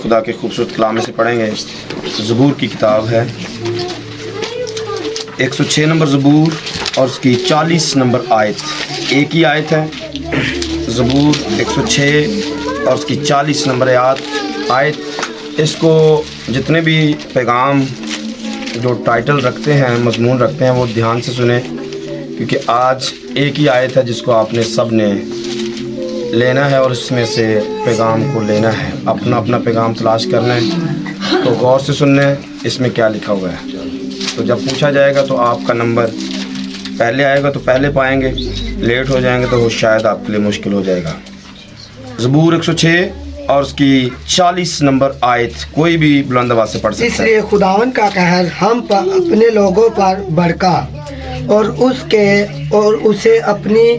खुदा के खूबसूरत कलाम में से पढ़ेंगे। ज़बूर की किताब है, 106 नंबर ज़बूर और उसकी 40 नंबर आयत। एक ही आयत है, ज़बूर 106 और उसकी 40 नंबर आयत। इसको जितने भी पैगाम जो टाइटल रखते हैं, मजमून रखते हैं, वो ध्यान से सुने, क्योंकि आज एक ही आयत है जिसको आपने सब ने लेना है और इसमें से पैगाम को लेना है, अपना अपना पैगाम तलाश करना है। तो गौर से सुनना है इसमें क्या लिखा हुआ है। तो जब पूछा जाएगा तो आपका नंबर पहले आएगा तो पहले पाएंगे, लेट हो जाएंगे तो वो शायद आपके लिए मुश्किल हो जाएगा। ज़बूर 106 और उसकी 40 नंबर आयत कोई भी बुलंद आवाज़ से पढ़ सकता है। इसलिए खुदावन का कहर हम पर अपने लोगों पर भड़का और उसे अपनी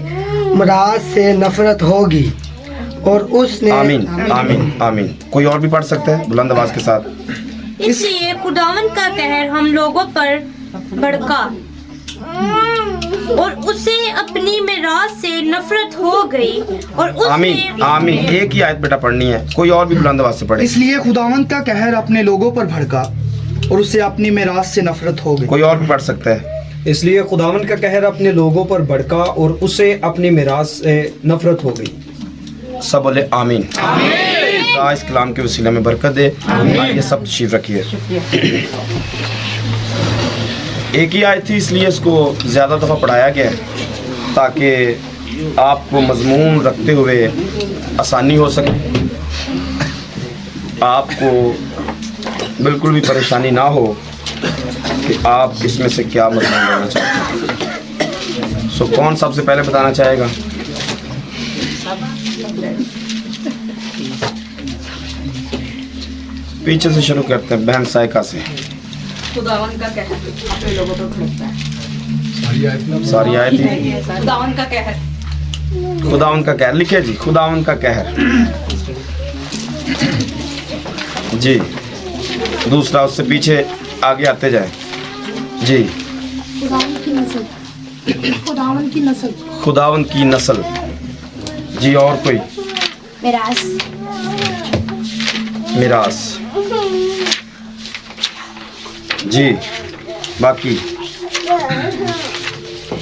मुराद से नफरत होगी और उसने आमीन आमीन आमीन। कोई और भी पढ़ सकता है बुलंद आवाज़ के साथ। इसलिए खुदावन का कहर हम लोगों पर भड़का और उसे अपनी मिराज से नफरत हो गई और उसने आमीन आमीन। एक ही आयत बेटा पढ़नी है, कोई और भी बुलंद आवाज़ से पढ़े। इसलिए खुदावंद का कहर अपने लोगों पर भड़का और उसे अपनी मिराज से नफरत हो गई। कोई और भी पढ़ सकता है। इसलिए खुदावन का कहर अपने लोगों पर भड़का और उसे अपनी मिराज से नफरत हो गई। सब बोले आमीन। खुदा इस कलाम के वसीले में बरकत दे। ये सब तशरीफ रखिए। एक ही आयत थी, इसलिए इसको ज़्यादा दफ़ा पढ़ाया गया है ताकि आपको मजमून रखते हुए आसानी हो सके, आपको बिल्कुल भी परेशानी ना हो कि आप इसमें से क्या मजमून लेना चाहते हैं। सो कौन सबसे पहले बताना चाहेगा? पीछे से शुरू करते हैं, बहन साइका से। खुदावन का कहर अपने लोगों पर भड़कता है। सारी आयत ही खुदावन का कहर, खुदावन का कहर लिखे जी। खुदावन का कहर जी। दूसरा उससे पीछे आगे आते जाए जी। खुदावन की नस्ल, खुदावन की नस्ल, खुदावन की नस्ल जी। और कोई? मिरास, मिरास जी। बाकी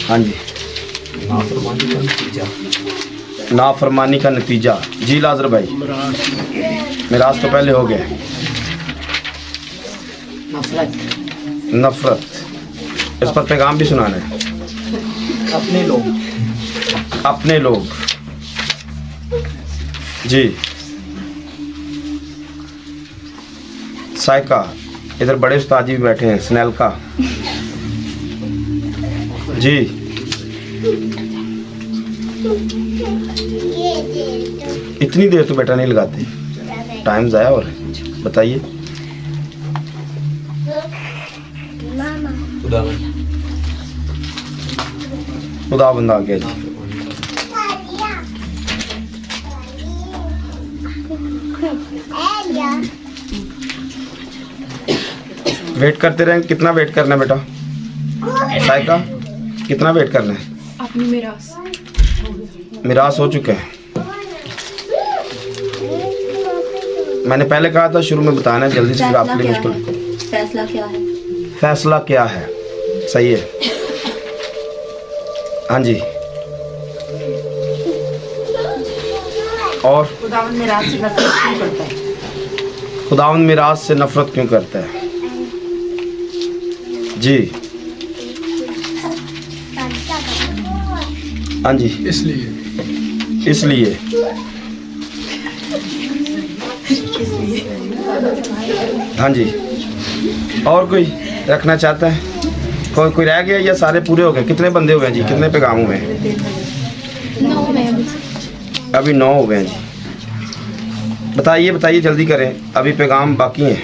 हाँ जी। नाफरमानी का नतीजा जी। लाजर भाई, मिरास तो पहले हो गया। नफरत, इस पर पैगाम भी सुनाना है। अपने लोग जी। साइका, इधर बड़े उस्ताद जी भी बैठे हैं। स्नेल का जी। इतनी देर तो बेटा नहीं लगाते, टाइम ज़ाया हो रहा है। बताइए। खुदावंद आ गया जी। वेट करते रहें। कितना वेट करना है बेटा? साइका, कितना वेट करना है? अपनी मिरास, मिरास हो चुके हैं। मैंने पहले कहा था शुरू में बताना है, जल्दी से, फिर आपके लिए मुश्किल। फैसला क्या है? फैसला क्या है? सही है। हाँ जी। और खुदावन मिराज से नफरत क्यों करता है? खुदावन मिराज से नफरत क्यों करता है जी? हाँ जी। इसलिए हाँ जी। और कोई रखना चाहता है? कोई रह गया या सारे पूरे हो गए? कितने बंदे हो गए जी? कितने पैगाम हुए हैं? 9 में अभी 9 हो गए हैं जी। बताइए जल्दी करें, अभी पैगाम बाकी हैं।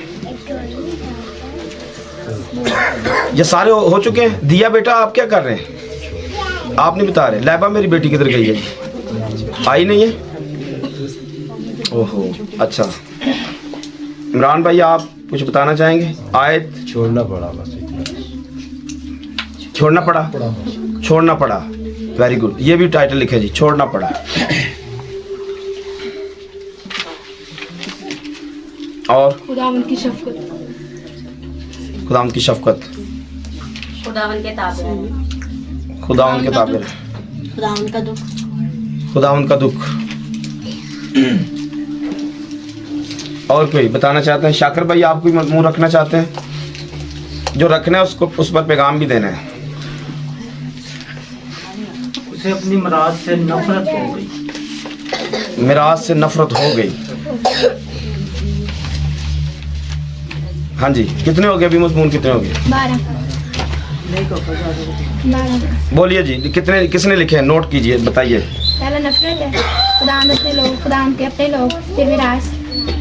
ये सारे हो चुके हैं। दिया बेटा, आप क्या कर रहे हैं? आप नहीं बता रहे। लैबा मेरी बेटी किधर गई है जी? आई नहीं है? ओहो, अच्छा। इमरान भाई, आप कुछ बताना चाहेंगे? आयत छोड़ना पड़ा बस। छोड़ना पड़ा। वेरी गुड, ये भी टाइटल लिखे जी, छोड़ना पड़ा। और खुदावन की शफकत, खुदावंद की शफकत, खुदावन के ताबे, खुदावंद के ताबे, खुदावन का दुख, खुदावंद का दुख। और कोई बताना चाहते हैं? शाकिर भाई, आप कोई मजमून रखना चाहते हैं? जो रखना है उसको, उस पर पैगाम भी देना है। उसे अपनी मराद से नफरत हो गई। मिराज से नफरत हो गई। हाँ जी, कितने हो गए अभी मजमून, कितने हो गए? 12 बोलिए जी, कितने, किसने लिखे हैं? नोट कीजिए, बताइए। पहला नफरत है, खुदावंद अपने लोग, खुदावंद के अपने लोग। फिर विरास,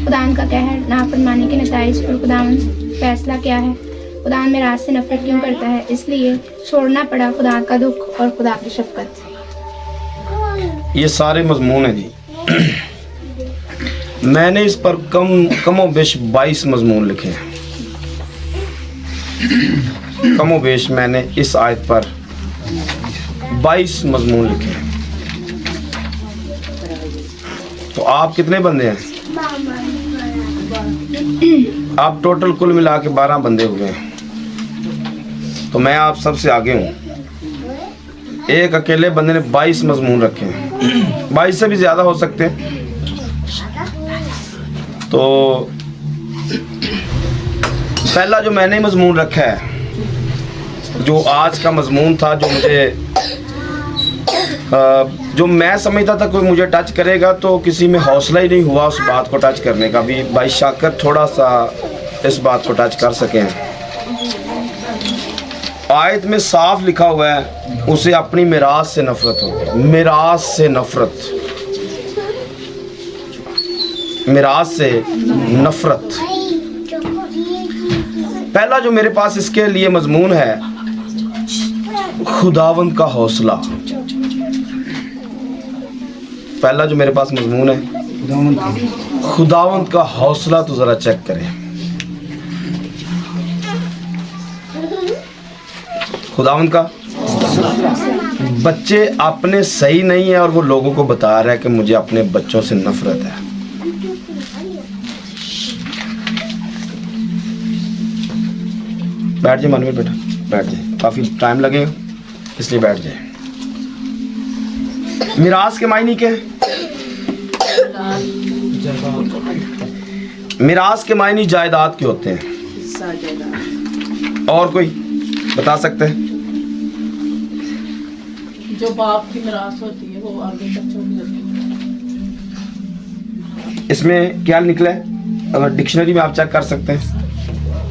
खुदावंद का कहर, नाफरमानी के नताइज। और खुदावंद फैसला क्या है? खुदावंद मिराज से नफरत क्यों करता है? इसलिए छोड़ना पड़ा खुदा का दुख और खुदा की शफकत। ये सारे मजमून हैं जी। मैंने इस पर कमो बेश 22 मजमून लिखे हैं। कमो बेश मैंने इस आयत पर 22 मजमून लिखे हैं। तो आप कितने बंदे हैं? आप टोटल कुल मिला के 12 बंदे हुए हैं। तो मैं आप सबसे आगे हूँ। एक अकेले बंदे ने 22 मजमून रखे हैं। 22 से भी ज़्यादा हो सकते हैं। तो पहला जो मैंने मजमून रखा है, जो आज का मजमून था, जो मुझे जो मैं समझता था कोई मुझे टच करेगा, तो किसी में हौसला ही नहीं हुआ उस बात को टच करने का। भी भाई शाकिर थोड़ा सा इस बात को टच कर सकें। आयत में साफ लिखा हुआ है, उसे अपनी मिराज से नफरत हो। मिराज से नफरत, मिराज से नफरत। पहला जो मेरे पास इसके लिए मजमून है, खुदावंद का हौसला। पहला जो मेरे पास मजमून है, खुदावंद का हौसला। तो जरा चेक करें, खुदावंद का। बच्चे अपने सही नहीं है और वो लोगों को बता रहा है कि मुझे अपने बच्चों से नफरत है। बैठ जाए मनवीर बेटा, बैठ जाए, काफी टाइम लगेगा इसलिए बैठ जाए। मिराज के मायने क्या है? मिराज के मायने जायदाद के होते हैं। और कोई बता सकते हैं? जो बाप की मिरास होती है वो आगे बच्चों को देती है। इसमें क्या निकला है? अगर डिक्शनरी में आप चेक कर सकते हैं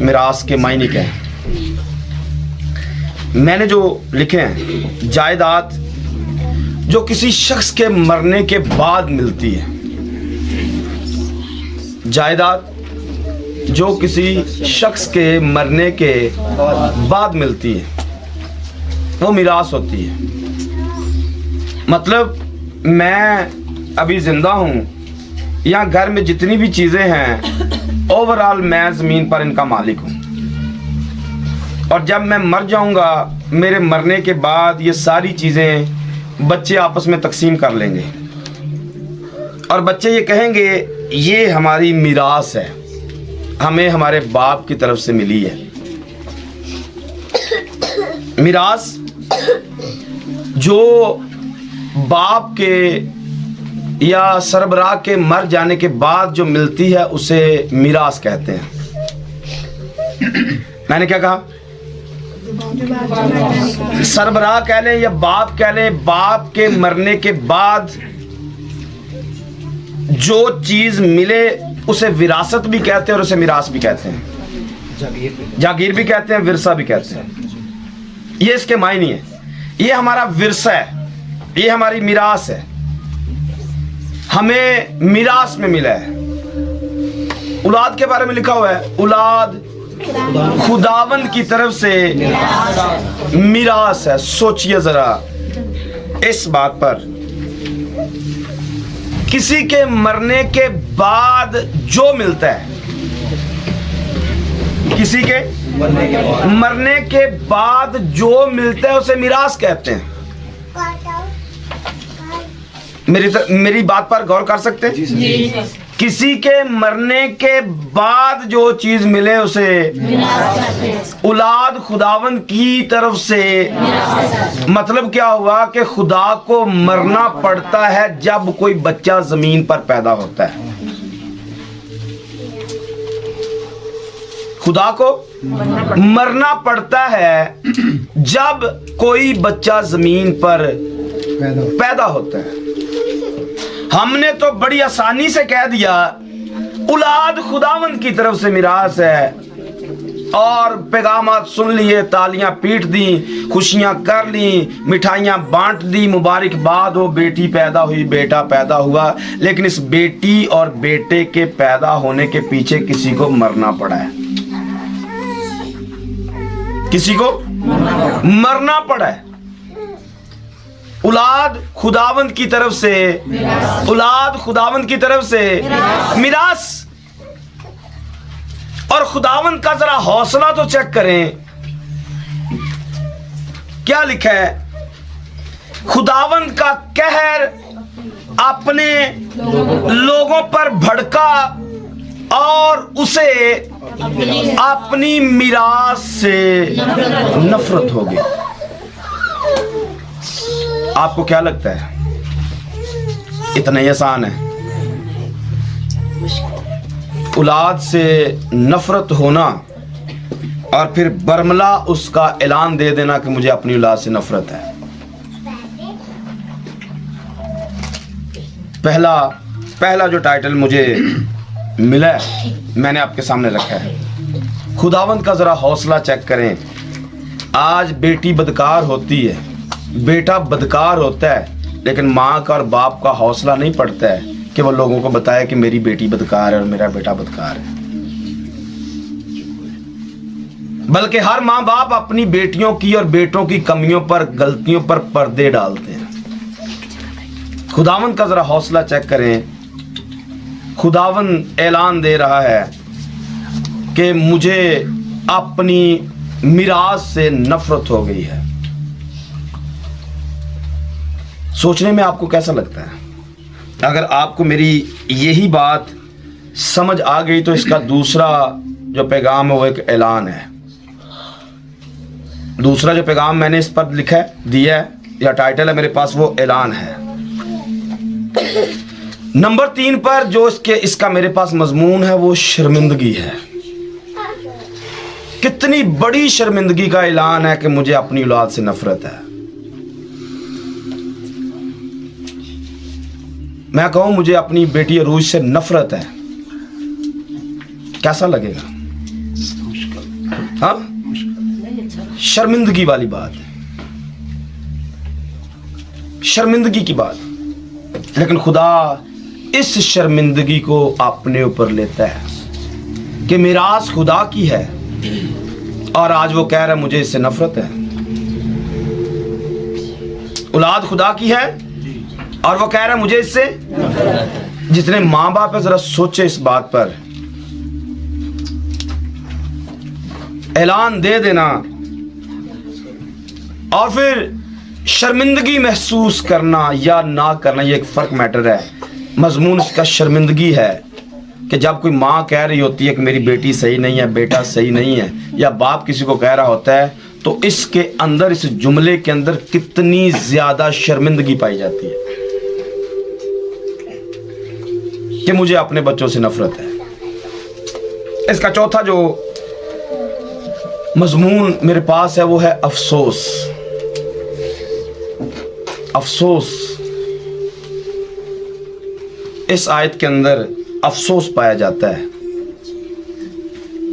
मिरास के मायने क्या है। मैंने जो लिखे हैं, जायदाद जो किसी शख्स के मरने के बाद मिलती है। जायदाद जो किसी शख्स के मरने के बाद मिलती है, वो मिरास होती है। मतलब मैं अभी जिंदा हूँ, यहाँ घर में जितनी भी चीज़ें हैं, ओवरऑल मैं ज़मीन पर इनका मालिक हूँ। और जब मैं मर जाऊँगा, मेरे मरने के बाद ये सारी चीज़ें बच्चे आपस में तकसीम कर लेंगे और बच्चे ये कहेंगे ये हमारी मिरास है, हमें हमारे बाप की तरफ से मिली है। मिरास जो बाप के या सरबराह के मर जाने के बाद जो मिलती है, उसे मिरास कहते हैं। मैंने क्या कहा? सरबराह कह लें या बाप कह लें, बाप के मरने के बाद जो चीज मिले उसे विरासत भी कहते हैं और उसे मिरास भी कहते हैं, जागीर भी कहते हैं, विरसा भी कहते हैं। ये इसके मायने है। ये हमारा विरसा है, ये हमारी मिरास है, हमें मिरास में मिला है। औलाद के बारे में लिखा हुआ है, औलाद खुदावंद की तरफ से मिरास है। सोचिए जरा इस बात पर, किसी के मरने के बाद जो मिलता है, किसी के मरने के बाद जो मिलता है उसे मिरास कहते हैं। मेरी बात पर गौर कर सकते हैं? किसी के मरने के बाद जो चीज मिले उसे औलाद खुदावंद की तरफ से। मतलब क्या हुआ कि खुदा को मरना पड़ता है जब कोई बच्चा जमीन पर पैदा होता है। खुदा को मरना पड़ता है जब कोई बच्चा जमीन पर पैदा होता है। हमने तो बड़ी आसानी से कह दिया औलाद खुदावंद की तरफ से मिरास है, और पैगामात सुन लिए, तालियां पीट दी, खुशियां कर ली, मिठाइयां बांट दी, मुबारकबाद हो, बेटी पैदा हुई, बेटा पैदा हुआ। लेकिन इस बेटी और बेटे के पैदा होने के पीछे किसी को मरना पड़ा है, किसी को मरना पड़ा है। औलाद खुदावंद की तरफ से, औलाद खुदावंद की तरफ से मिरास। और खुदावंद का जरा हौसला तो चेक करें, क्या लिखा है? खुदावंद का कहर अपने लोगों पर भड़का और उसे अपनी मिरास से नफरत हो गई। आपको क्या लगता है इतना ही आसान है? औलाद से नफरत होना और फिर बरमला उसका ऐलान दे देना कि मुझे अपनी औलाद से नफरत है। पहला जो टाइटल मुझे मिला है मैंने आपके सामने रखा है, खुदावंद का जरा हौसला चेक करें। आज बेटी बदकार होती है, बेटा बदकार होता है, लेकिन माँ का और बाप का हौसला नहीं पड़ता है कि वो लोगों को बताए कि मेरी बेटी बदकार है और मेरा बेटा बदकार है। बल्कि हर माँ बाप अपनी बेटियों की और बेटों की कमियों पर, गलतियों पर पर्दे डालते हैं। खुदावंद का जरा हौसला चेक करें। खुदावंद ऐलान दे रहा है कि मुझे अपनी मिरास से नफरत हो गई है। सोचने में आपको कैसा लगता है? अगर आपको मेरी यही बात समझ आ गई तो इसका दूसरा जो पैगाम है वो एक ऐलान है। दूसरा जो पैगाम मैंने इस पर लिखा है, दिया है, या टाइटल है मेरे पास, वो ऐलान है। नंबर 3 पर जो इसका मेरे पास मजमून है वो शर्मिंदगी है। कितनी बड़ी शर्मिंदगी का ऐलान है कि मुझे अपनी औलाद से नफरत है। मैं कहूं मुझे अपनी बेटी अरूज से नफरत है, कैसा लगेगा? हाँ, शर्मिंदगी वाली बात, शर्मिंदगी की बात। लेकिन खुदा इस शर्मिंदगी को अपने ऊपर लेता है कि मिरास खुदा की है, और आज वो कह रहा है मुझे इससे नफरत है। औलाद खुदा की है और वो कह रहा है मुझे इससे। जितने माँ बाप है जरा सोचे इस बात पर, ऐलान दे देना और फिर शर्मिंदगी महसूस करना या ना करना, ये एक फर्क मैटर है। मजमून इसका शर्मिंदगी है कि जब कोई माँ कह रही होती है कि मेरी बेटी सही नहीं है, बेटा सही नहीं है, या बाप किसी को कह रहा होता है, तो इसके अंदर, इस जुमले के अंदर कितनी ज्यादा शर्मिंदगी पाई जाती है कि मुझे अपने बच्चों से नफरत है। इसका चौथा जो मजमून मेरे पास है वो है अफसोस। अफसोस, इस आयत के अंदर अफसोस पाया जाता है।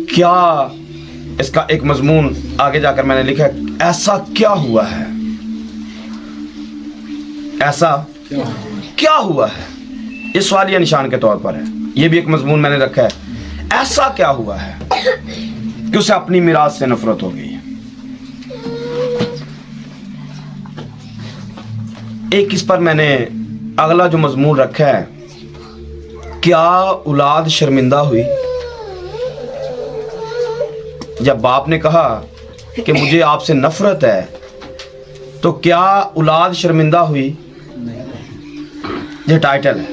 क्या इसका एक मजमून आगे जाकर मैंने लिखा है, ऐसा क्या हुआ है, ऐसा क्या हुआ है। इस सवालिया निशान के तौर पर है। यह भी एक मजमून मैंने रखा है, ऐसा क्या हुआ है कि उसे अपनी मिरास से नफरत हो गई। एक इस पर मैंने अगला जो मजमून रखा है, क्या औलाद शर्मिंदा हुई? जब बाप ने कहा कि मुझे आपसे नफरत है, तो क्या औलाद शर्मिंदा हुई? ये टाइटल है।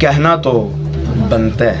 कहना तो बनता है।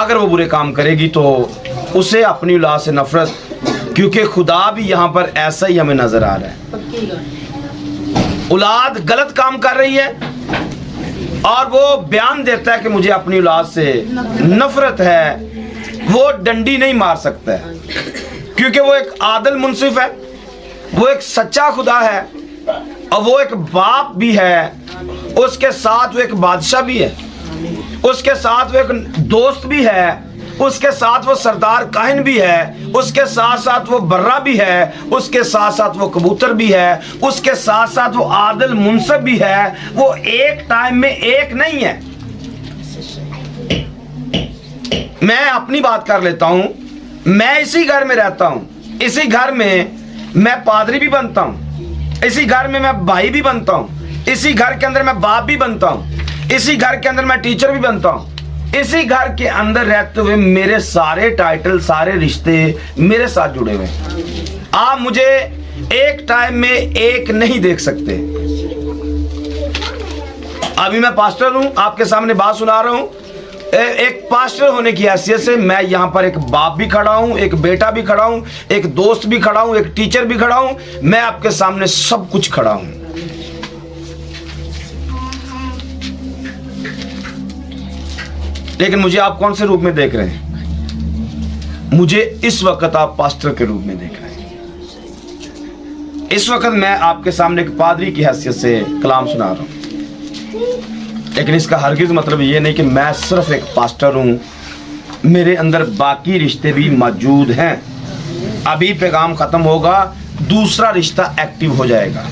अगर वो बुरे काम करेगी तो उसे अपनी औलाद से नफरत, क्योंकि खुदा भी यहाँ पर ऐसा ही हमें नजर आ रहा है। पक्की गल औलाद गलत काम कर रही है और वो बयान देता है कि मुझे अपनी औलाद से नफरत है, वो डंडी नहीं मार सकता है, क्योंकि वो एक आदल मुनसिफ है, वो एक सच्चा खुदा है और वो एक बाप भी है, उसके साथ वो एक बादशाह भी है, उसके साथ वो एक दोस्त भी है, उसके साथ वो सरदार काहिन भी है, उसके साथ साथ वो बर्रा भी है, उसके साथ साथ वो कबूतर भी है, उसके साथ साथ वो आदिल मुनसिफ भी है। वो एक टाइम में एक नहीं है। मैं अपनी बात कर लेता हूं, मैं इसी घर में रहता हूं, इसी घर में मैं पादरी भी बनता हूं, इसी घर में मैं भाई भी बनता हूं, इसी घर के अंदर मैं बाप भी बनता हूं, इसी घर के अंदर मैं टीचर भी बनता हूं। इसी घर के अंदर रहते हुए मेरे सारे टाइटल, सारे रिश्ते मेरे साथ जुड़े हुए हैं। आप मुझे एक टाइम में एक नहीं देख सकते। अभी मैं पास्टर हूं, आपके सामने बात सुना रहा हूं। एक पास्टर होने की हैसियत से मैं यहाँ पर एक बाप भी खड़ा हूँ, एक बेटा भी खड़ा हूँ, एक दोस्त भी खड़ा हूँ, एक टीचर भी खड़ा हूँ। मैं आपके सामने सब कुछ खड़ा हूँ। लेकिन मुझे आप कौन से रूप में देख रहे हैं? मुझे इस वक्त आप पास्टर के रूप में देख रहे हैं। इस वक्त मैं आपके सामने एक पादरी की हैसियत से कलाम सुना रहा हूं। लेकिन इसका हरगिज मतलब ये नहीं कि मैं सिर्फ एक पास्टर हूं, मेरे अंदर बाकी रिश्ते भी मौजूद हैं। अभी पैगाम खत्म होगा, दूसरा रिश्ता एक्टिव हो जाएगा,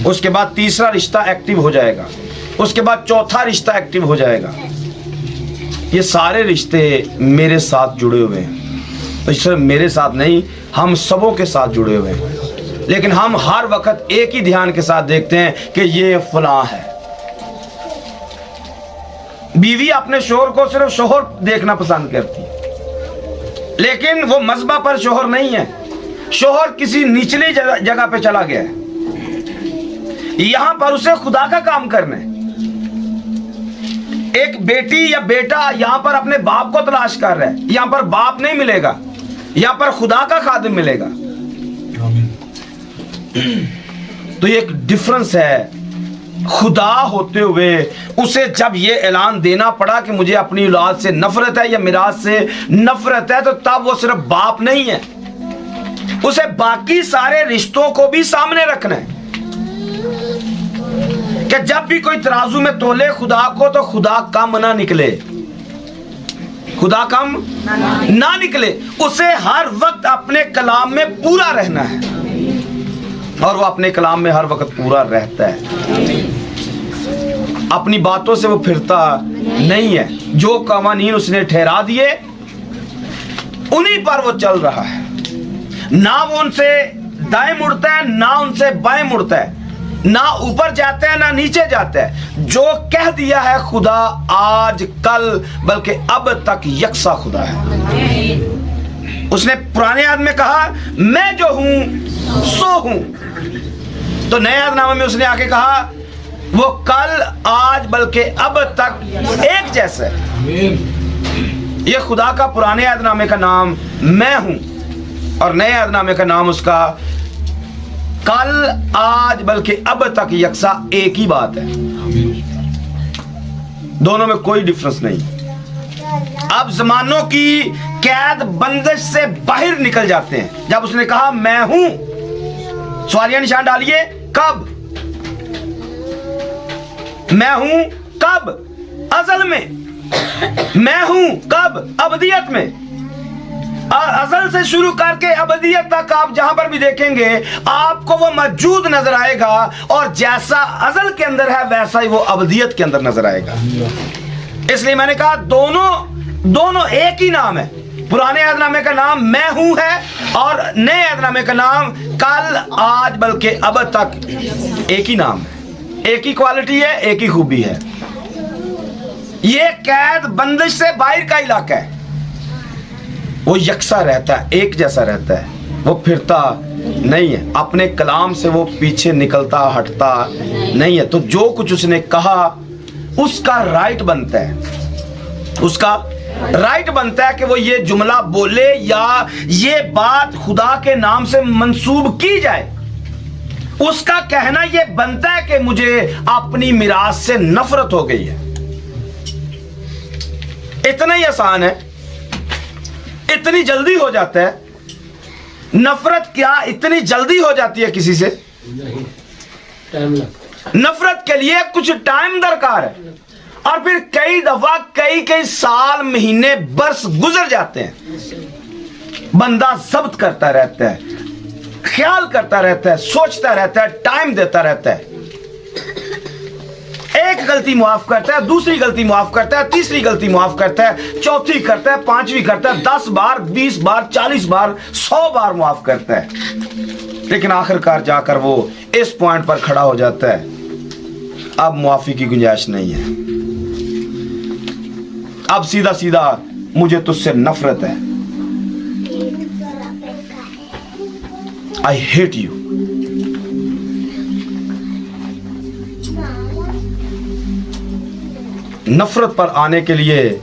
उसके बाद तीसरा रिश्ता एक्टिव हो जाएगा, उसके बाद चौथा रिश्ता एक्टिव हो जाएगा। ये सारे रिश्ते मेरे साथ जुड़े हुए हैं। तो सिर्फ मेरे साथ नहीं, हम सबों के साथ जुड़े हुए हैं। लेकिन हम हर वक्त एक ही ध्यान के साथ देखते हैं कि ये फलां है। बीवी अपने शोहर को सिर्फ शोहर देखना पसंद करती है, लेकिन वो मज़हब पर शोहर नहीं है। शोहर किसी निचली जगह पे चला गया है। यहां पर उसे खुदा का काम करना है। एक बेटी या बेटा यहां पर अपने बाप को तलाश कर रहा है। यहां पर बाप नहीं मिलेगा, यहां पर खुदा का खादिम मिलेगा। तो ये एक डिफरेंस है। खुदा होते हुए उसे जब ये ऐलान देना पड़ा कि मुझे अपनी औलाद से नफरत है या मिराज से नफरत है, तो तब वो सिर्फ बाप नहीं है, उसे बाकी सारे रिश्तों को भी सामने रखना है कि जब भी कोई तराजू में तोले खुदा को, तो खुदा कम ना निकले, खुदा कम ना निकले। उसे हर वक्त अपने कलाम में पूरा रहना है और वो अपने कलाम में हर वक्त पूरा रहता है। अपनी बातों से वो फिरता नहीं है। जो कवानीन उसने ठहरा दिए उन्हीं पर वो चल रहा है। ना वो उनसे दाएं मुड़ता है, ना उनसे बाएं मुड़ता है, ना ऊपर जाता है ना नीचे जाता है। जो कह दिया है खुदा आज कल बल्कि अब तक यकसा खुदा है। उसने पुराने आदमी में कहा मैं जो हूं सो हूं, तो नए आदनामे में उसने आके कहा वो कल आज बल्कि अब तक एक जैसा है। ये खुदा का पुराने आदनामे का नाम मैं हूं और नए आदनामे का नाम उसका कल आज बल्कि अब तक यकसा एक ही बात है। दोनों में कोई डिफरेंस नहीं। अब जमानों की कैद बंदिश से बाहर निकल जाते हैं। जब उसने कहा मैं हूं, सवालिया निशान डालिए, कब मैं हूं, कब अज़ल में, मैं हूं कब अबदियत में। अज़ल से शुरू करके अबदियत तक आप जहां पर भी देखेंगे आपको वो मौजूद नजर आएगा, और जैसा अज़ल के अंदर है वैसा ही वो अबदियत के अंदर नजर आएगा। इसलिए मैंने कहा दोनों एक ही नाम है। पुराने अहदनामे का नाम मैं हूं है और नए अहदनामे का नाम कल आज बल्कि अब तक एक ही नाम है। एक ही क्वालिटी है, एक ही खूबी है। ये कैद बंदिश से बाहर का इलाका है। वो यकसा रहता है, एक जैसा रहता है, वो फिरता नहीं है। अपने कलाम से वो पीछे निकलता हटता नहीं है। तो जो कुछ उसने कहा उसका राइट बनता है, उसका राइट बनता है कि वो ये जुमला बोले या ये बात खुदा के नाम से मंसूब की जाए। उसका कहना ये बनता है कि मुझे अपनी मिरास से नफरत हो गई है। इतना ही आसान है, इतनी जल्दी हो जाता है। नफरत क्या इतनी जल्दी हो जाती है किसी से? टाइम लगता नफरत के लिए कुछ टाइम दरकार है, और फिर कई दफा कई साल, महीने, बरस गुजर जाते हैं। बंदा जब्त करता रहता है, ख्याल करता रहता है, सोचता रहता है, टाइम देता रहता है। एक गलती माफ करता है, दूसरी गलती माफ करता है, तीसरी गलती माफ करता है, चौथी करता है, पांचवी करता है, 10 बार, 20 बार, 40 बार, 100 बार माफ करता है। लेकिन आखिरकार जाकर वो इस पॉइंट पर खड़ा हो जाता है, अब मुआफी की गुंजाइश नहीं है, अब सीधा सीधा मुझे तुझसे नफरत है। I hate you. नफरत पर आने के लिए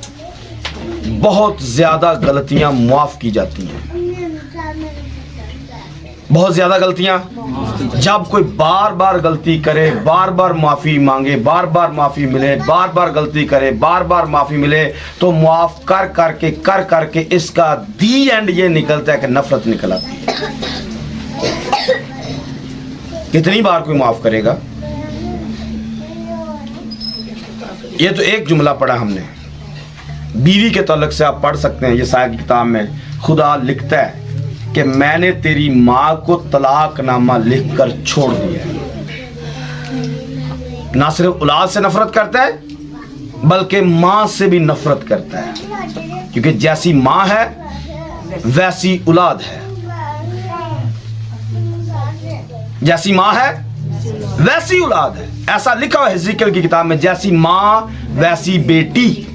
बहुत ज्यादा गलतियां माफ की जाती हैं, बहुत ज्यादा गलतियां। जब कोई बार बार गलती करे, बार बार माफी मांगे, बार बार माफी मिले, बार बार गलती करे, बार बार माफी मिले, तो माफ कर करके इसका दी एंड ये निकलता है कि नफरत निकल आती है। कितनी बार कोई माफ करेगा? ये तो एक जुमला पढ़ा हमने। बीवी के ताल्लुक से आप पढ़ सकते हैं, ये साहिब की किताब में खुदा लिखता है कि मैंने तेरी माँ को तलाकनामा लिखकर छोड़ दिया है। ना सिर्फ औलाद से नफरत करता है, बल्कि माँ से भी नफरत करता है, क्योंकि जैसी माँ है वैसी औलाद है। जैसी माँ है वैसी औलाद है, ऐसा लिखा हुआ है हिजकिय्याह की किताब में। जैसी माँ वैसी बेटी।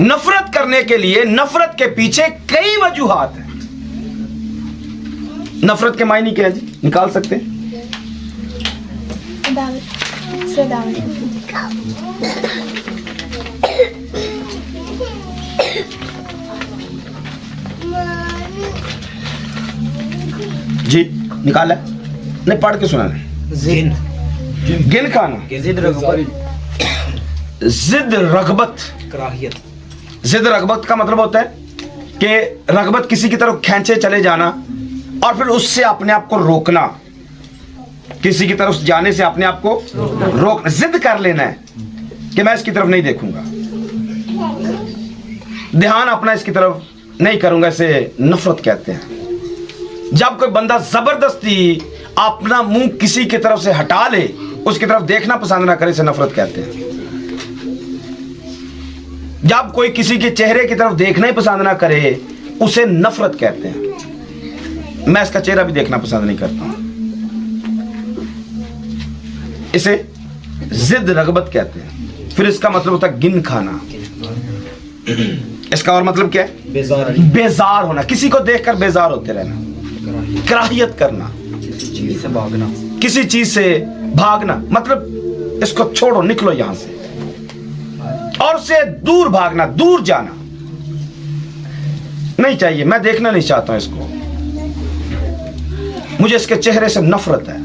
नफरत करने के लिए, नफरत के पीछे कई वजूहात हैं। नफरत के मायने क्या है जी, निकाल सकते हैं? जी निकाला? नहीं, पढ़ के सुना। गिन खाना, जिद रगबत, कराहियत। जिद रगबत का मतलब होता है कि रगबत किसी की तरफ खींचे चले जाना और फिर उससे अपने आप को रोकना, किसी की तरफ जाने से अपने आप को रोकना, जिद कर लेना है कि मैं इसकी तरफ नहीं देखूंगा, ध्यान अपना इसकी तरफ नहीं करूंगा, इसे नफरत कहते हैं। जब कोई बंदा जबरदस्ती अपना मुंह किसी की तरफ से हटा ले, उसकी तरफ देखना पसंद ना करे, इसे नफरत कहते हैं। जब कोई किसी के चेहरे की तरफ देखना ही पसंद ना करे, उसे नफरत कहते हैं। मैं इसका चेहरा भी देखना पसंद नहीं करता हूं, इसे जिद रगबत कहते हैं। फिर इसका मतलब होता है गिन खाना। इसका और मतलब क्या है? बेजार होना, किसी को देखकर बेजार होते रहना, कराहियत करना, चीज से भागना, किसी चीज से भागना, मतलब इसको छोड़ो, निकलो यहां से, और उससे दूर भागना, दूर जाना नहीं चाहिए। मैं देखना नहीं चाहता हूं इसको, मुझे इसके चेहरे से नफरत है।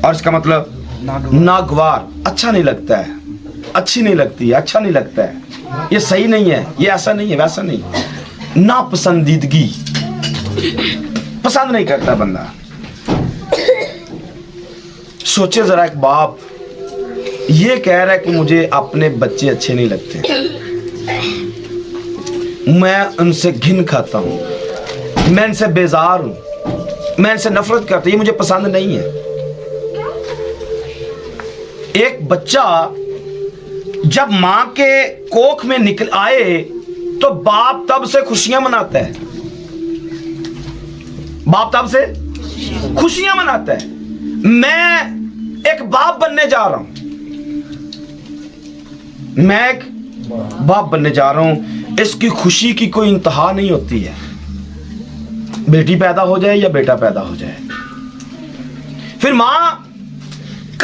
और इसका मतलब नागवार, अच्छा नहीं लगता है, अच्छी नहीं लगती है, अच्छा नहीं लगता है, ये सही नहीं है, ये ऐसा नहीं है, वैसा नहीं, नापसंदीदगी, पसंद नहीं करता बंदा। सोचे जरा, एक बाप ये कह रहा है कि मुझे अपने बच्चे अच्छे नहीं लगते, मैं उनसे घिन खाता हूं, मैं इनसे बेजार हूं, मैं इनसे नफरत करता हूं, ये मुझे पसंद नहीं है। एक बच्चा जब मां के कोख में निकल आए तो बाप तब से खुशियां मनाता है, बाप तब से खुशियां मनाता है। मैं एक बाप बनने जा रहा हूं, मैं एक बाप बनने जा रहा हूं। इसकी खुशी की कोई इंतहा नहीं होती है, बेटी पैदा हो जाए या बेटा पैदा हो जाए। फिर मां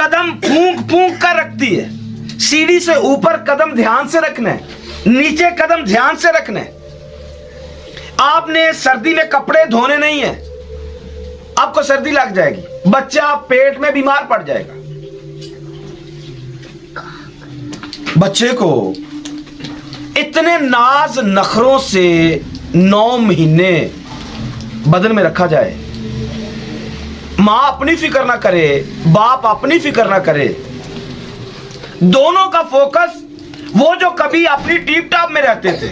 कदम फूंक फूंक कर रखती है। सीढ़ी से ऊपर कदम ध्यान से रखना है, नीचे कदम ध्यान से रखना है। आपने सर्दी में कपड़े धोने नहीं है, आपको सर्दी लग जाएगी, बच्चा पेट में बीमार पड़ जाएगा। बच्चे को इतने नाज नखरों से 9 महीने बदन में रखा जाए, मां अपनी फिक्र ना करे, बाप अपनी फिक्र ना करे, दोनों का फोकस, वो जो कभी अपनी टीप टाप में रहते थे,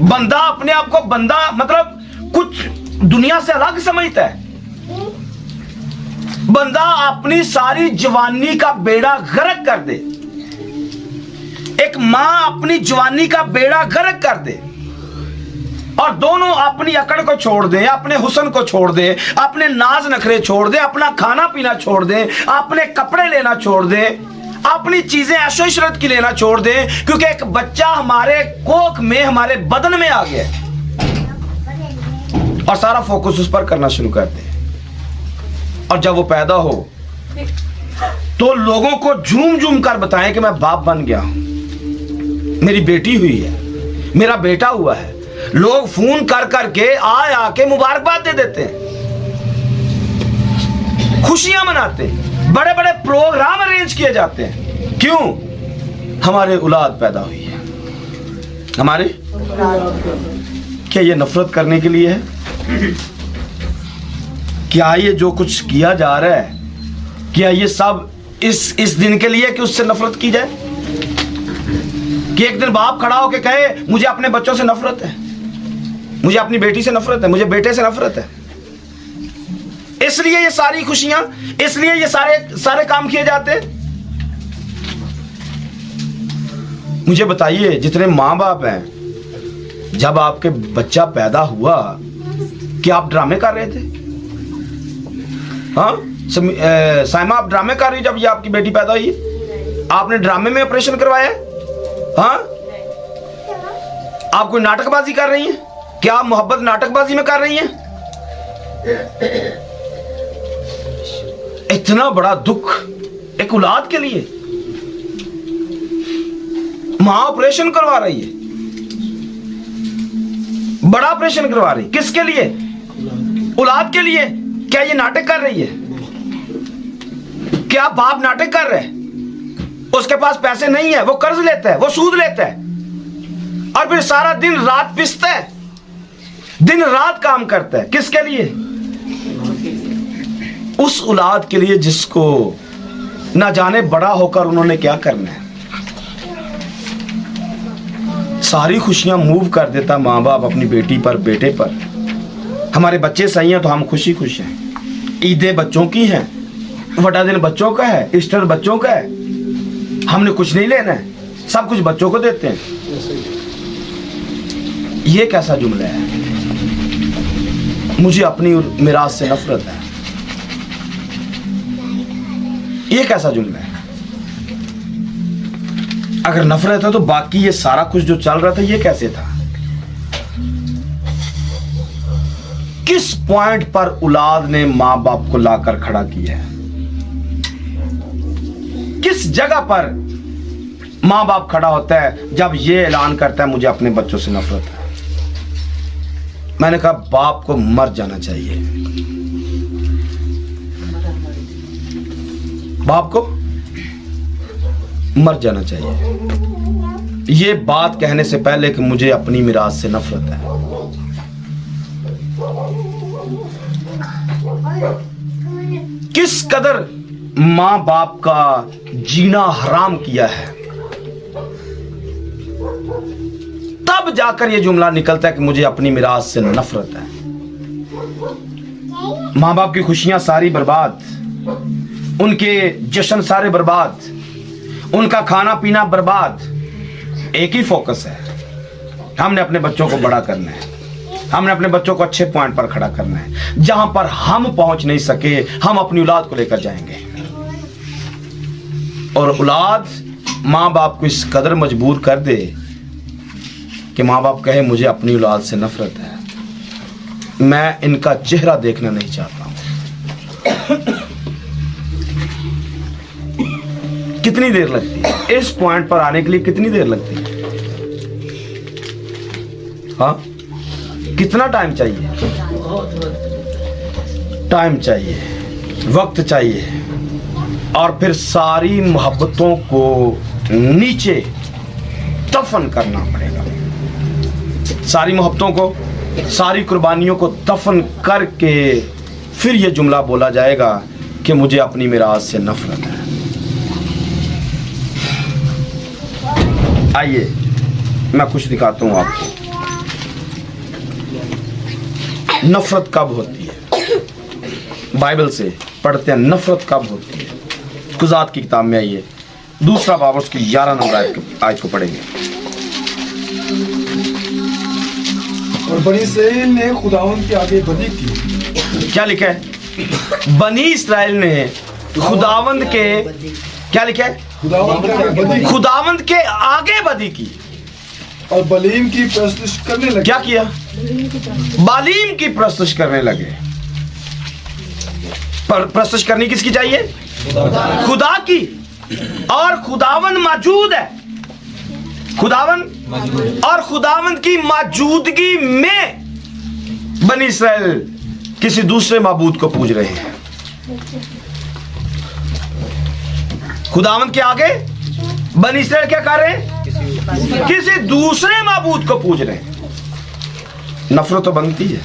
बंदा अपने आप को बंदा मतलब कुछ दुनिया से अलग समझता है, बंदा अपनी सारी जवानी का बेड़ा गर्क कर दे, एक मां अपनी जवानी का बेड़ा गर्क कर दे, और दोनों अपनी अकड़ को छोड़ दें, अपने हुस्न को छोड़ दें, अपने नाज नखरे छोड़ दें, अपना खाना पीना छोड़ दें, अपने कपड़े लेना छोड़ दें, अपनी चीजें ऐशो इशरत की लेना छोड़ दें, क्योंकि एक बच्चा हमारे कोख में, हमारे बदन में आ गया है, और सारा फोकस उस पर करना शुरू कर दें। और जब वो पैदा हो तो लोगों को झूम झूम कर बताएं कि मैं बाप बन गया हूं, मेरी बेटी हुई है, मेरा बेटा हुआ है। लोग फोन कर करके आके मुबारकबाद दे देते हैं, खुशियां मनाते हैं, बड़े बड़े प्रोग्राम अरेंज किए जाते हैं। क्यों? हमारे औलाद पैदा हुई है। हमारे क्या ये नफरत करने के लिए है? क्या ये जो कुछ किया जा रहा है, क्या ये सब इस दिन के लिए कि उससे नफरत की जाए? कि एक दिन बाप खड़ा होकर कहे मुझे अपने बच्चों से नफरत है, मुझे अपनी बेटी से नफरत है, मुझे बेटे से नफरत है, इसलिए ये सारी खुशियां, इसलिए ये सारे काम किए जाते हैं। मुझे बताइए, जितने माँ बाप हैं, जब आपके बच्चा पैदा हुआ क्या आप ड्रामे कर रहे थे? हाँ साइमा, आप ड्रामे कर रही जब ये आपकी बेटी पैदा हुई? आपने ड्रामे में ऑपरेशन करवाया? हाँ, आप कोई नाटकबाजी कर रही हैं? क्या आप मोहब्बत नाटकबाजी में कर रही हैं? इतना बड़ा दुख एक औलाद के लिए, मां ऑपरेशन करवा रही है, बड़ा ऑपरेशन करवा रही, किसके लिए? औलाद के लिए। क्या ये नाटक कर रही है? क्या बाप नाटक कर रहे हैं? उसके पास पैसे नहीं है, वो कर्ज लेता है, वो सूद लेता है, और फिर सारा दिन रात पिसता है, दिन रात काम करता है, किसके लिए? उस औलाद के लिए जिसको ना जाने बड़ा होकर उन्होंने क्या करना है। सारी खुशियां मूव कर देता माँ बाप अपनी बेटी पर, बेटे पर। हमारे बच्चे सही हैं तो हम खुशी खुश हैं। ईदें बच्चों की हैं, बड़ा दिन बच्चों का है, ईस्टर बच्चों का है, हमने कुछ नहीं लेना है, सब कुछ बच्चों को देते हैं। ये कैसा जुमला है? मुझे अपनी मिरास से नफरत है, ये कैसा जुमला है? अगर नफरत है तो बाकी ये सारा कुछ जो चल रहा था ये कैसे था? किस पॉइंट पर औलाद ने मां बाप को लाकर खड़ा किया है? किस जगह पर मां बाप खड़ा होता है जब ये ऐलान करता है मुझे अपने बच्चों से नफरत है? मैंने कहा बाप को मर जाना चाहिए, बाप को मर जाना चाहिए, ये बात कहने से पहले कि मुझे अपनी मिरास से नफरत है। किस कदर मां बाप का जीना हराम किया है, तब जाकर यह जुमला निकलता है कि मुझे अपनी मिरास से नफरत है। मां बाप की खुशियां सारी बर्बाद, उनके जश्न सारे बर्बाद, उनका खाना पीना बर्बाद। एक ही फोकस है, हमने अपने बच्चों को बड़ा करना है, हमने अपने बच्चों को अच्छे पॉइंट पर खड़ा करना है, जहां पर हम पहुंच नहीं सके हम अपनी औलाद को लेकर जाएंगे। और औलाद मां बाप को इस कदर मजबूर कर दे कि मां बाप कहे मुझे अपनी औलाद से नफरत है, मैं इनका चेहरा देखना नहीं चाहता हूं। कितनी देर लगती है? इस पॉइंट पर आने के लिए कितनी देर लगती है? हाँ, कितना टाइम चाहिए? टाइम चाहिए, वक्त चाहिए, और फिर सारी मोहब्बतों को नीचे दफन करना पड़ेगा। सारी मोहब्बतों को, सारी कुर्बानियों को दफन करके फिर ये जुमला बोला जाएगा कि मुझे अपनी मिराज से नफरत है। आइए मैं कुछ दिखाता हूँ आपको। नफरत कब होती है? बाइबल से पढ़ते हैं नफरत कब होती है। कुज़ात की किताब में आइए, दूसरा बाब उसकी 11 नंबर आयत को पढ़ेंगे। और बनी इसराइल ने खुदावंद के आगे बदी की। क्या लिखा है? बनी इसराइल ने खुदावंद के, क्या लिखा है? खुदावंद के आगे बदी की खुदावंद के आगे बदी की और बलीम की परस्तिश करने लगे। क्या किया? बालीम की परस्तिश करने लगे। पर परस्तिश करनी किसकी चाहिए? खुदा की। और खुदावंद मौजूद है, खुदावंद, और खुदावंद की मौजूदगी में बनी इसराइल किसी दूसरे माबूद को पूज रहे हैं। खुदावंद के आगे बनी इसराइल क्या कर रहे हैं? किसी दूसरे माबूद को पूज रहे हैं। नफरत तो बनती है।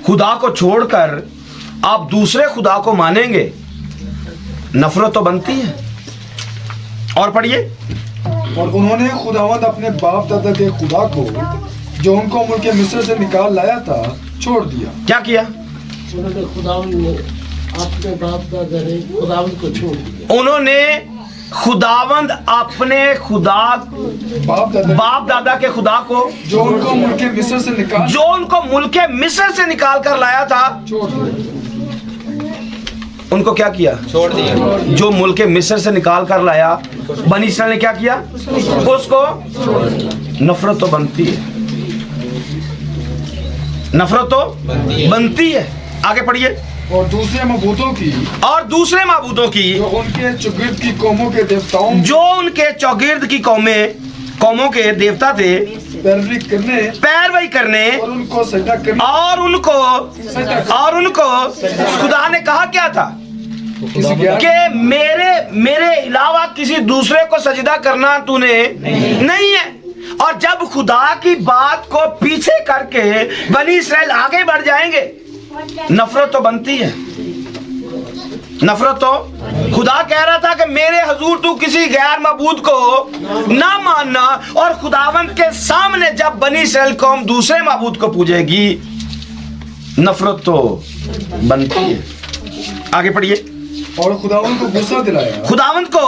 खुदा को छोड़कर आप दूसरे खुदा को मानेंगे, नफरत तो बनती है। और पढ़िए। और उन्होंने खुदावंद अपने बाप दादा के खुदा को जो उनको मुल्क मिस्र से निकाल लाया था छोड़ दिया। क्या किया? उन्होंने खुदावंद ने अपने बाप दादा ने खुदावंद को छोड़ दिया। उन्होंने खुदावंद अपने खुदा बाप दादा के खुदा को जो उनको मुल्क मिस्र से निकाल, जो उनको मुल्क मिस्र से निकाल कर लाया था, छोड़ दिया। उनको क्या किया? छोड़ दिया। जो मुल्क मिस्र से निकाल कर लाया, बनी इसराइल ने क्या किया? उसको। नफरत तो बनती है, नफरत तो बनती है। आगे पढ़िए। और दूसरे मबूतों की, और दूसरे माबूदों की, जो उनके चौगिर्द की कौमों के देवताओं, जो उनके चौगिर्द की कौमों के देवता थे, पैरवी करने और उनको सजदा करने, और उनको खुदा ने कहा क्या था? कि मेरे अलावा किसी दूसरे को सजदा करना तूने नहीं है। और जब खुदा की बात को पीछे करके बनी इसराइल आगे बढ़ जाएंगे, नफरत तो बनती है। नफरत तो, खुदा कह रहा था कि मेरे हजूर तू किसी गैर मबूद को ना मानना, और खुदावंद के सामने जब बनी इसराइल कौम दूसरे मबूद को पूजेगी, नफरत तो बनती है। आगे पढ़िए। और खुदावंद को गुस्सा दिलाया, खुदावंद को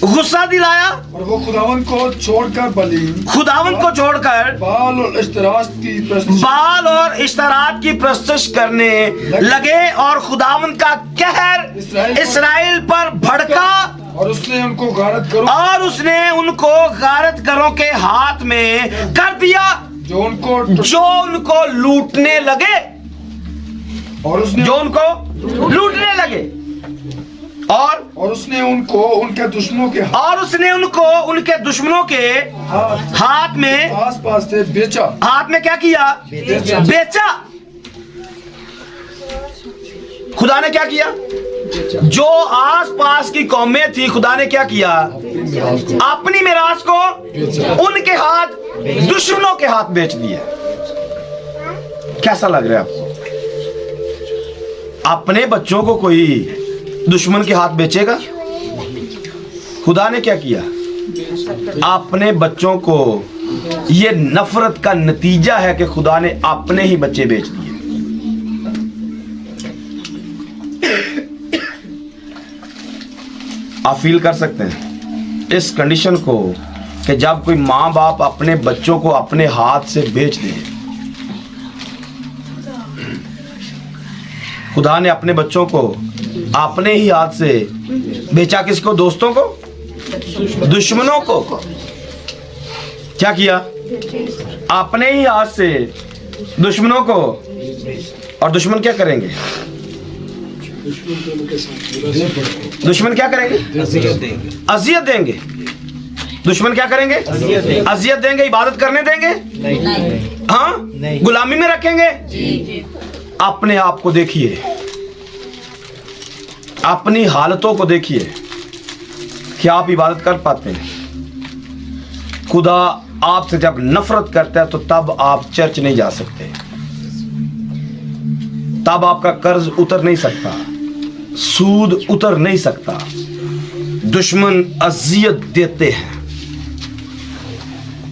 गुस्सा दिलाया, और वो खुदावंद को छोड़कर बलीम, खुदावंद को छोड़कर बाल और इश्तरात की परस्तिश करने लगे, और खुदावंद का कहर इसराइल पर भड़का, और उसने उनको गारतगरों के हाथ में कर दिया, जो उनको लूटने लगे, और लूटने लगे। और उसने उनको उनके दुश्मनों के हाथ में आस-पास से बेचा। हाथ में क्या किया? बेचा। खुदा ने क्या किया? जो आस पास की कौमें थी, खुदा ने क्या किया? अपनी मिरास को उनके हाथ, दुश्मनों के हाथ बेच दिया। कैसा लग रहा है आपको? अपने बच्चों को कोई दुश्मन के हाथ बेचेगा? खुदा ने क्या किया? अपने बच्चों को, ये नफरत का नतीजा है कि खुदा ने अपने ही बच्चे बेच दिए। आप फील कर सकते हैं इस कंडीशन को कि जब कोई माँ बाप अपने बच्चों को अपने हाथ से बेच दे। खुदा ने अपने बच्चों को अपने ही हाथ से बेचा। किसको? दोस्तों को, दुश्मनों को। क्या किया? अपने ही हाथ से दुश्मनों को। और दुश्मन क्या करेंगे? दुश्मन तो उनके साथ बुरा दुश्मन क्या करेंगे? अजियत देंगे। दुश्मन क्या करेंगे? अजियत देंगे। इबादत करने देंगे? हाँ, गुलामी में रखेंगे। अपने आप को देखिए, अपनी हालतों को देखिए, क्या आप इबादत कर पाते हैं? खुदा आपसे जब नफरत करता है तो तब आप चर्च नहीं जा सकते, तब आपका कर्ज उतर नहीं सकता, सूद उतर नहीं सकता। दुश्मन अजियत देते हैं,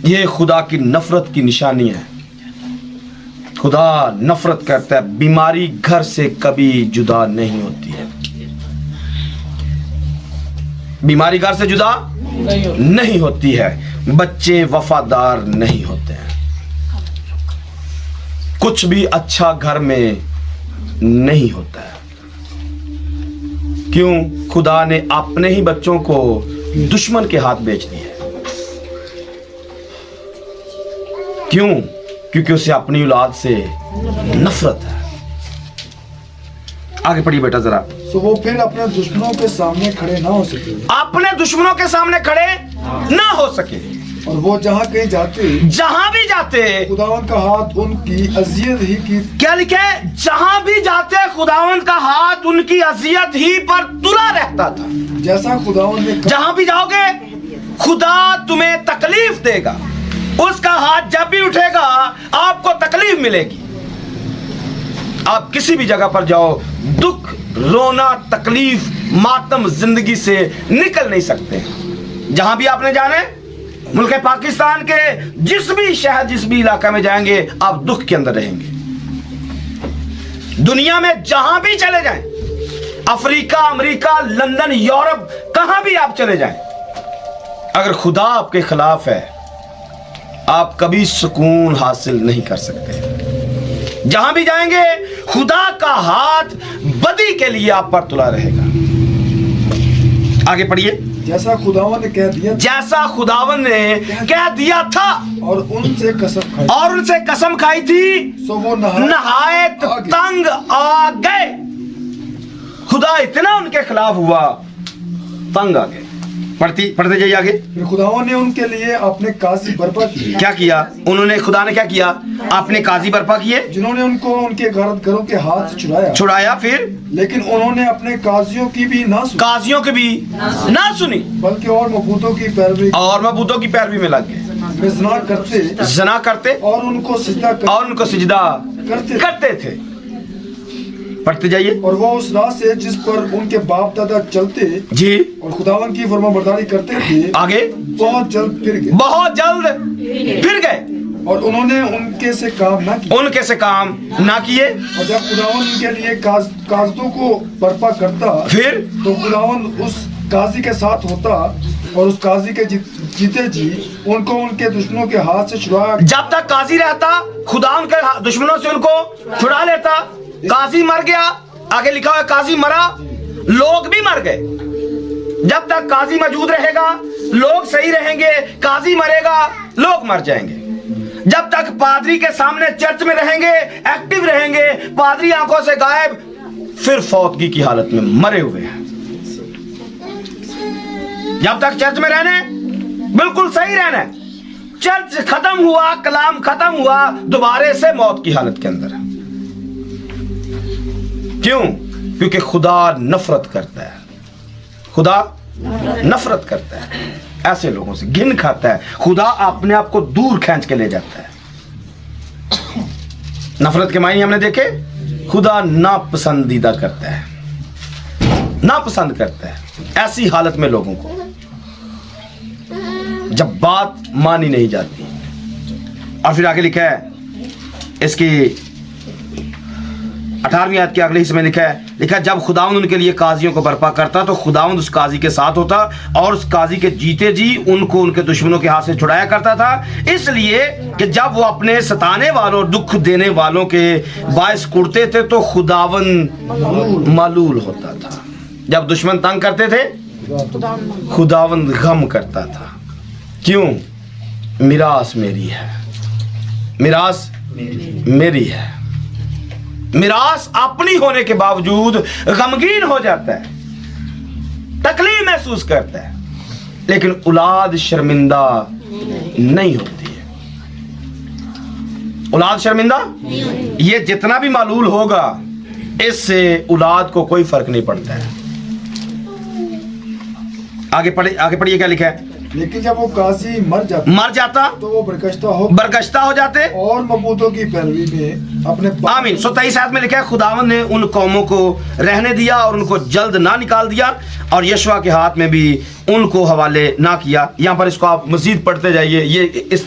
ये खुदा की नफरत की निशानी है। खुदा नफरत करता है। बीमारी घर से कभी जुदा नहीं होती है। बीमारी घर से जुदा नहीं होती है। बच्चे वफादार नहीं होते हैं। कुछ भी अच्छा घर में नहीं होता है। क्यों? खुदा ने अपने ही बच्चों को दुश्मन के हाथ बेच दिया। क्यों? क्योंकि उसे अपनी औलाद से नफरत है। आगे पढ़िए बेटा जरा। तो वो फिर अपने दुश्मनों के सामने खड़े ना हो सके, अपने दुश्मनों के सामने खड़े ना हो सके, और वो जहाँ कहीं जाते जहां भी जाते खुदावन का हाथ उनकी अजियत ही की। क्या लिखे? जहां भी जाते खुदावंद का हाथ उनकी अजियत ही पर तुला रहता था। जैसा खुदावन ने कहा, जहां भी जाओगे खुदा तुम्हें तकलीफ देगा। उसका हाथ जब भी उठेगा आपको तकलीफ मिलेगी। आप किसी भी जगह पर जाओ, दुख, रोना, तकलीफ, मातम जिंदगी से निकल नहीं सकते। जहां भी आपने जाने, मुल्क पाकिस्तान के जिस भी शहर, जिस भी इलाका में जाएंगे, आप दुख के अंदर रहेंगे। दुनिया में जहां भी चले जाएं, अफ्रीका, अमेरिका, लंदन, यूरोप, कहां भी आप चले जाएं, अगर खुदा आपके खिलाफ है, आप कभी सुकून हासिल नहीं कर सकते। जहां भी जाएंगे खुदा का हाथ बदी के लिए आप पर तुला रहेगा। आगे पढ़िए। जैसा खुदावन ने कह दिया, जैसा खुदावन ने कह दिया था और उनसे कसम खाई थी, सो वो नहायत तंग आ गए। खुदा इतना उनके खिलाफ हुआ, तंग आ गए। पढ़ते जाइए आगे। फिर खुदावन ने उनके लिए अपने काजी बर्पा किए। क्या किया उन्होंने? खुदा ने क्या किया? अपने काजी बर्पा किए, जिन्होंने उनको उनके घरों के हाथ से छुड़ाया। फिर लेकिन उन्होंने अपने काजियों की भी ना सुनी, काजियों की भी ना सुनी, बल्कि और मबूतों की पैरवी में लग गए। वे जना करते और उनको सिजदा करते थे। पढ़ते जाइए। और वो उस राह से जिस पर उनके बाप दादा चलते जी, और खुदावन की फरमाबरदारी करते थे, आगे बहुत जल्द फिर गए। और उन्होंने उनके से काम ना किए। और जब खुदावन उनके लिए काजदों को बर्पा करता, फिर तो खुदावन उस काजी के साथ होता और उस काजी के जीते जी उनको उनके दुश्मनों के हाथ से छुड़ाया। जब तक काजी रहता खुदा उनके दुश्मनों से उनको छुड़ा लेता। काजी मर गया, आगे लिखा हुआ काजी मरा, लोग भी मर गए। जब तक काजी मौजूद रहेगा लोग सही रहेंगे, काजी मरेगा लोग मर जाएंगे। जब तक पादरी के सामने चर्च में रहेंगे, एक्टिव रहेंगे, पादरी आंखों से गायब, फिर फौतगी की हालत में मरे हुए हैं। जब तक चर्च में रहने, बिल्कुल सही रहना, चर्च खत्म हुआ, कलाम खत्म हुआ, दोबारे से मौत की हालत के अंदर। क्यों? क्योंकि खुदा नफरत करता है। खुदा नफरत करता है ऐसे लोगों से, घिन खाता है। खुदा अपने आप को दूर खींच के ले जाता है। नफरत के मायने हमने देखे, खुदा नापसंदीदा करता है, नापसंद करता है ऐसी हालत में लोगों को जब बात मानी नहीं जाती। और फिर आगे लिखा है इसकी 18वीं आयत के अगले हिस्से में लिखा है जब खुदावंद उनके लिए काजियों को बर्पा करता तो खुदावंद उस काजी के साथ होता और उस काजी के जीते जी उनको उनके दुश्मनों के हाथ से छुड़ाया करता था, इसलिए कि जब वो अपने सताने वालों, दुख देने वालों के बायस कुड़ते थे तो खुदावंद मालूल होता था। जब दुश्मन तंग करते थे खुदावंद गम करता था। क्यों? मिरास मेरी है, मिरास मेरी है। मिरास अपनी होने के बावजूद गमगीन हो जाता है, तकलीफ महसूस करता है, लेकिन औलाद शर्मिंदा नहीं होती है। औलाद शर्मिंदा, ये जितना भी मालूल होगा इससे औलाद को कोई फर्क नहीं पड़ता है। आगे पढ़िए क्या लिखा है। लेकिन जब वो काजी मर जाता तो वो बरगश्ता हो जाते और मबूदों की पैरवी में अपने आमीन। 23 आयत में लिखा है, खुदावंद ने उन कौमों को रहने दिया और उनको जल्द ना निकाल दिया और यशवा के हाथ में भी उनको हवाले ना किया। यहाँ पर इसको आप मजीद पढ़ते जाइए, ये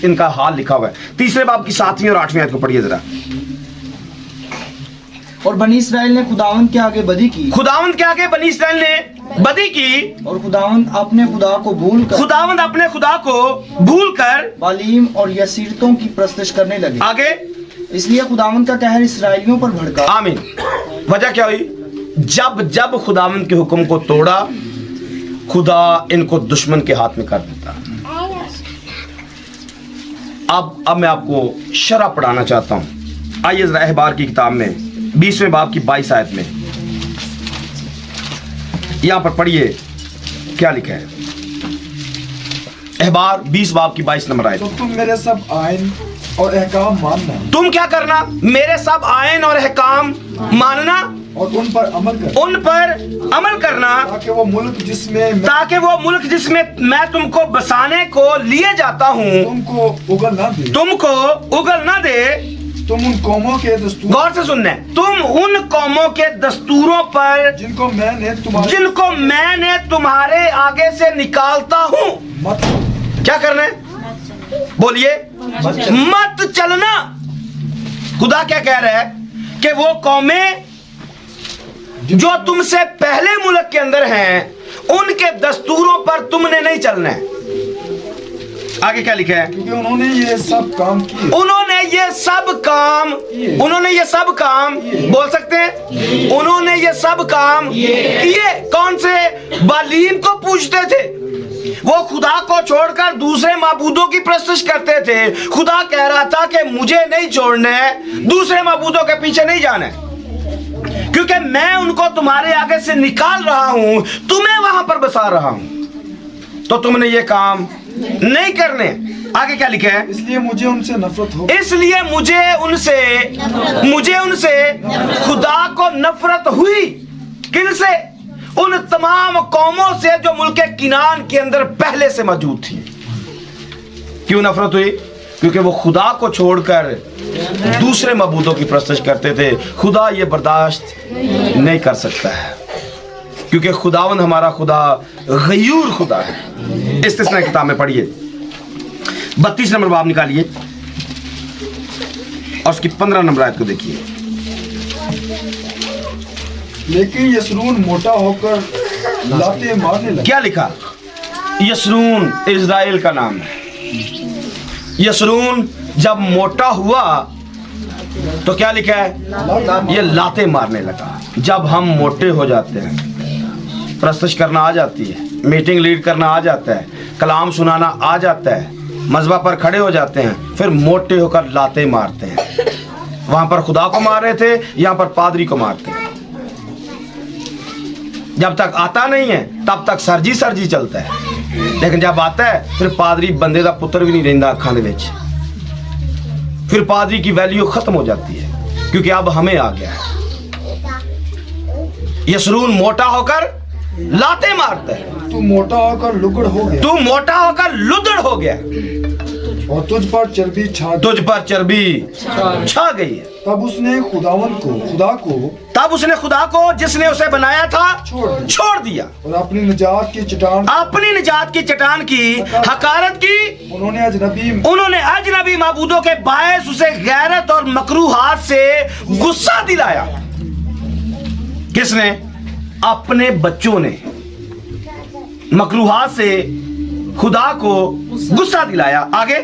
इनका हाल लिखा हुआ है। तीसरे बाब की 7वीं और 8वीं आयत को पढ़िए जरा। और बनी इसराइल ने खुदावंद के आगे बदी की, खुदावंद के आगे बनी इसराइल ने बदी की और खुदावंद अपने खुदा को भूल कर बालीम और यसीरतों की परस्तिश करने लगे। आगे, इसलिए खुदावंद का कहर इसराइलियों पर भड़का। आमीन। वजह क्या हुई? जब खुदावंद के हुक्म को तोड़ा, खुदा इनको दुश्मन के हाथ में कर देता। अब मैं आपको शरह पढ़ाना चाहता हूं। आइए जरा अहबार की किताब में 20वें बाब की 22 आयत में यहां पर पढ़िए क्या लिखा है। अहबार 20 बाब की 22 नंबर आयत। तो तुम मेरे सब आइन और अहकाम मानना, तुम क्या करना? मेरे सब आयन और अहकाम मानना और उन पर अमल करना, ताकि वो मुल्क जिसमें मैं तुमको बसाने को लिए जाता हूँ तुमको उगल ना दे। तुम उन कौमों के दस्तूर, गौर से सुनना है, तुम उन कौमों के दस्तूरों पर जिनको मैंने तुम्हारे आगे से निकालता हूँ क्या करना है? बोलिए, मत चलना। खुदा क्या कह रहा है कि वो कौमें जो तुमसे पहले मुल्क के अंदर हैं, उनके दस्तूरों पर तुमने नहीं चलना है। आगे क्या लिखा है? क्योंकि उन्होंने ये सब काम किए। उन्होंने ये सब काम बोल सकते हैं, उन्होंने ये सब काम किए। कौन से? बालीम को पूजते थे, वो खुदा को छोड़कर दूसरे माबूदों की प्रस्तुत करते थे। खुदा कह रहा था कि मुझे नहीं छोड़ना है, दूसरे माबूदों के पीछे नहीं जाना है, क्योंकि मैं उनको तुम्हारे आगे से निकाल रहा हूं, तुम्हें वहां पर बसा रहा हूं, तो तुमने ये काम नहीं करने। आगे क्या लिखा है? इसलिए मुझे उनसे नफरत हो, मुझे उनसे खुदा को नफरत हुई। किनसे? उन तमाम कौमों से जो मुल्क किनान के अंदर पहले से मौजूद थी। क्यों नफरत हुई? क्योंकि वो खुदा को छोड़कर दूसरे मबूदों की परस्तिश करते थे। खुदा ये बर्दाश्त नहीं कर सकता है, क्योंकि खुदावंद हमारा खुदा गयूर खुदा है। इस्तिस्ना किताब में पढ़िए 32 नंबर बाब निकालिए और उसकी 15 नंबर आयत को देखिए। लेकिन यशरून मोटा होकर लाते मारने लगा। क्या लिखा? यशरून इज़राइल का नाम है। यशरून जब मोटा हुआ तो क्या लिखा है? ये लाते मारने लगा। जब हम मोटे हो जाते हैं, प्रस्तुत करना आ जाती है, मीटिंग लीड करना आ जाता है, कलाम सुनाना आ जाता है, मज़बा पर खड़े हो जाते हैं, फिर मोटे होकर लाते मारते हैं। वहां पर खुदा को मार रहे थे, यहां पर पादरी को मारते हैं। जब तक आता नहीं है तब तक सरजी चलता है, लेकिन जब आता है फिर पादरी बंदे का पुत्र भी नहीं रहिंदा अखां दे विच। फिर पादरी की वैल्यू खत्म हो जाती है, क्योंकि अब हमें आ गया है। यशरून मोटा होकर लाते मारता है। तू मोटा होकर लुगड़ हो गया, तू मोटा होकर लुदड़ हो गया और तुझ पर चर्बी छा गई है। तब उसने खुदा को जिसने उसे बनाया था छोड़ दिया और अपनी निजात की चट्टान की हकारत की। उन्होंने अजनबी माबूदों के बायस उसे गैरत और मकरूहात से गुस्सा दिलाया। किसने? अपने बच्चों ने मकरूहात से खुदा को गुस्सा दिलाया। आगे,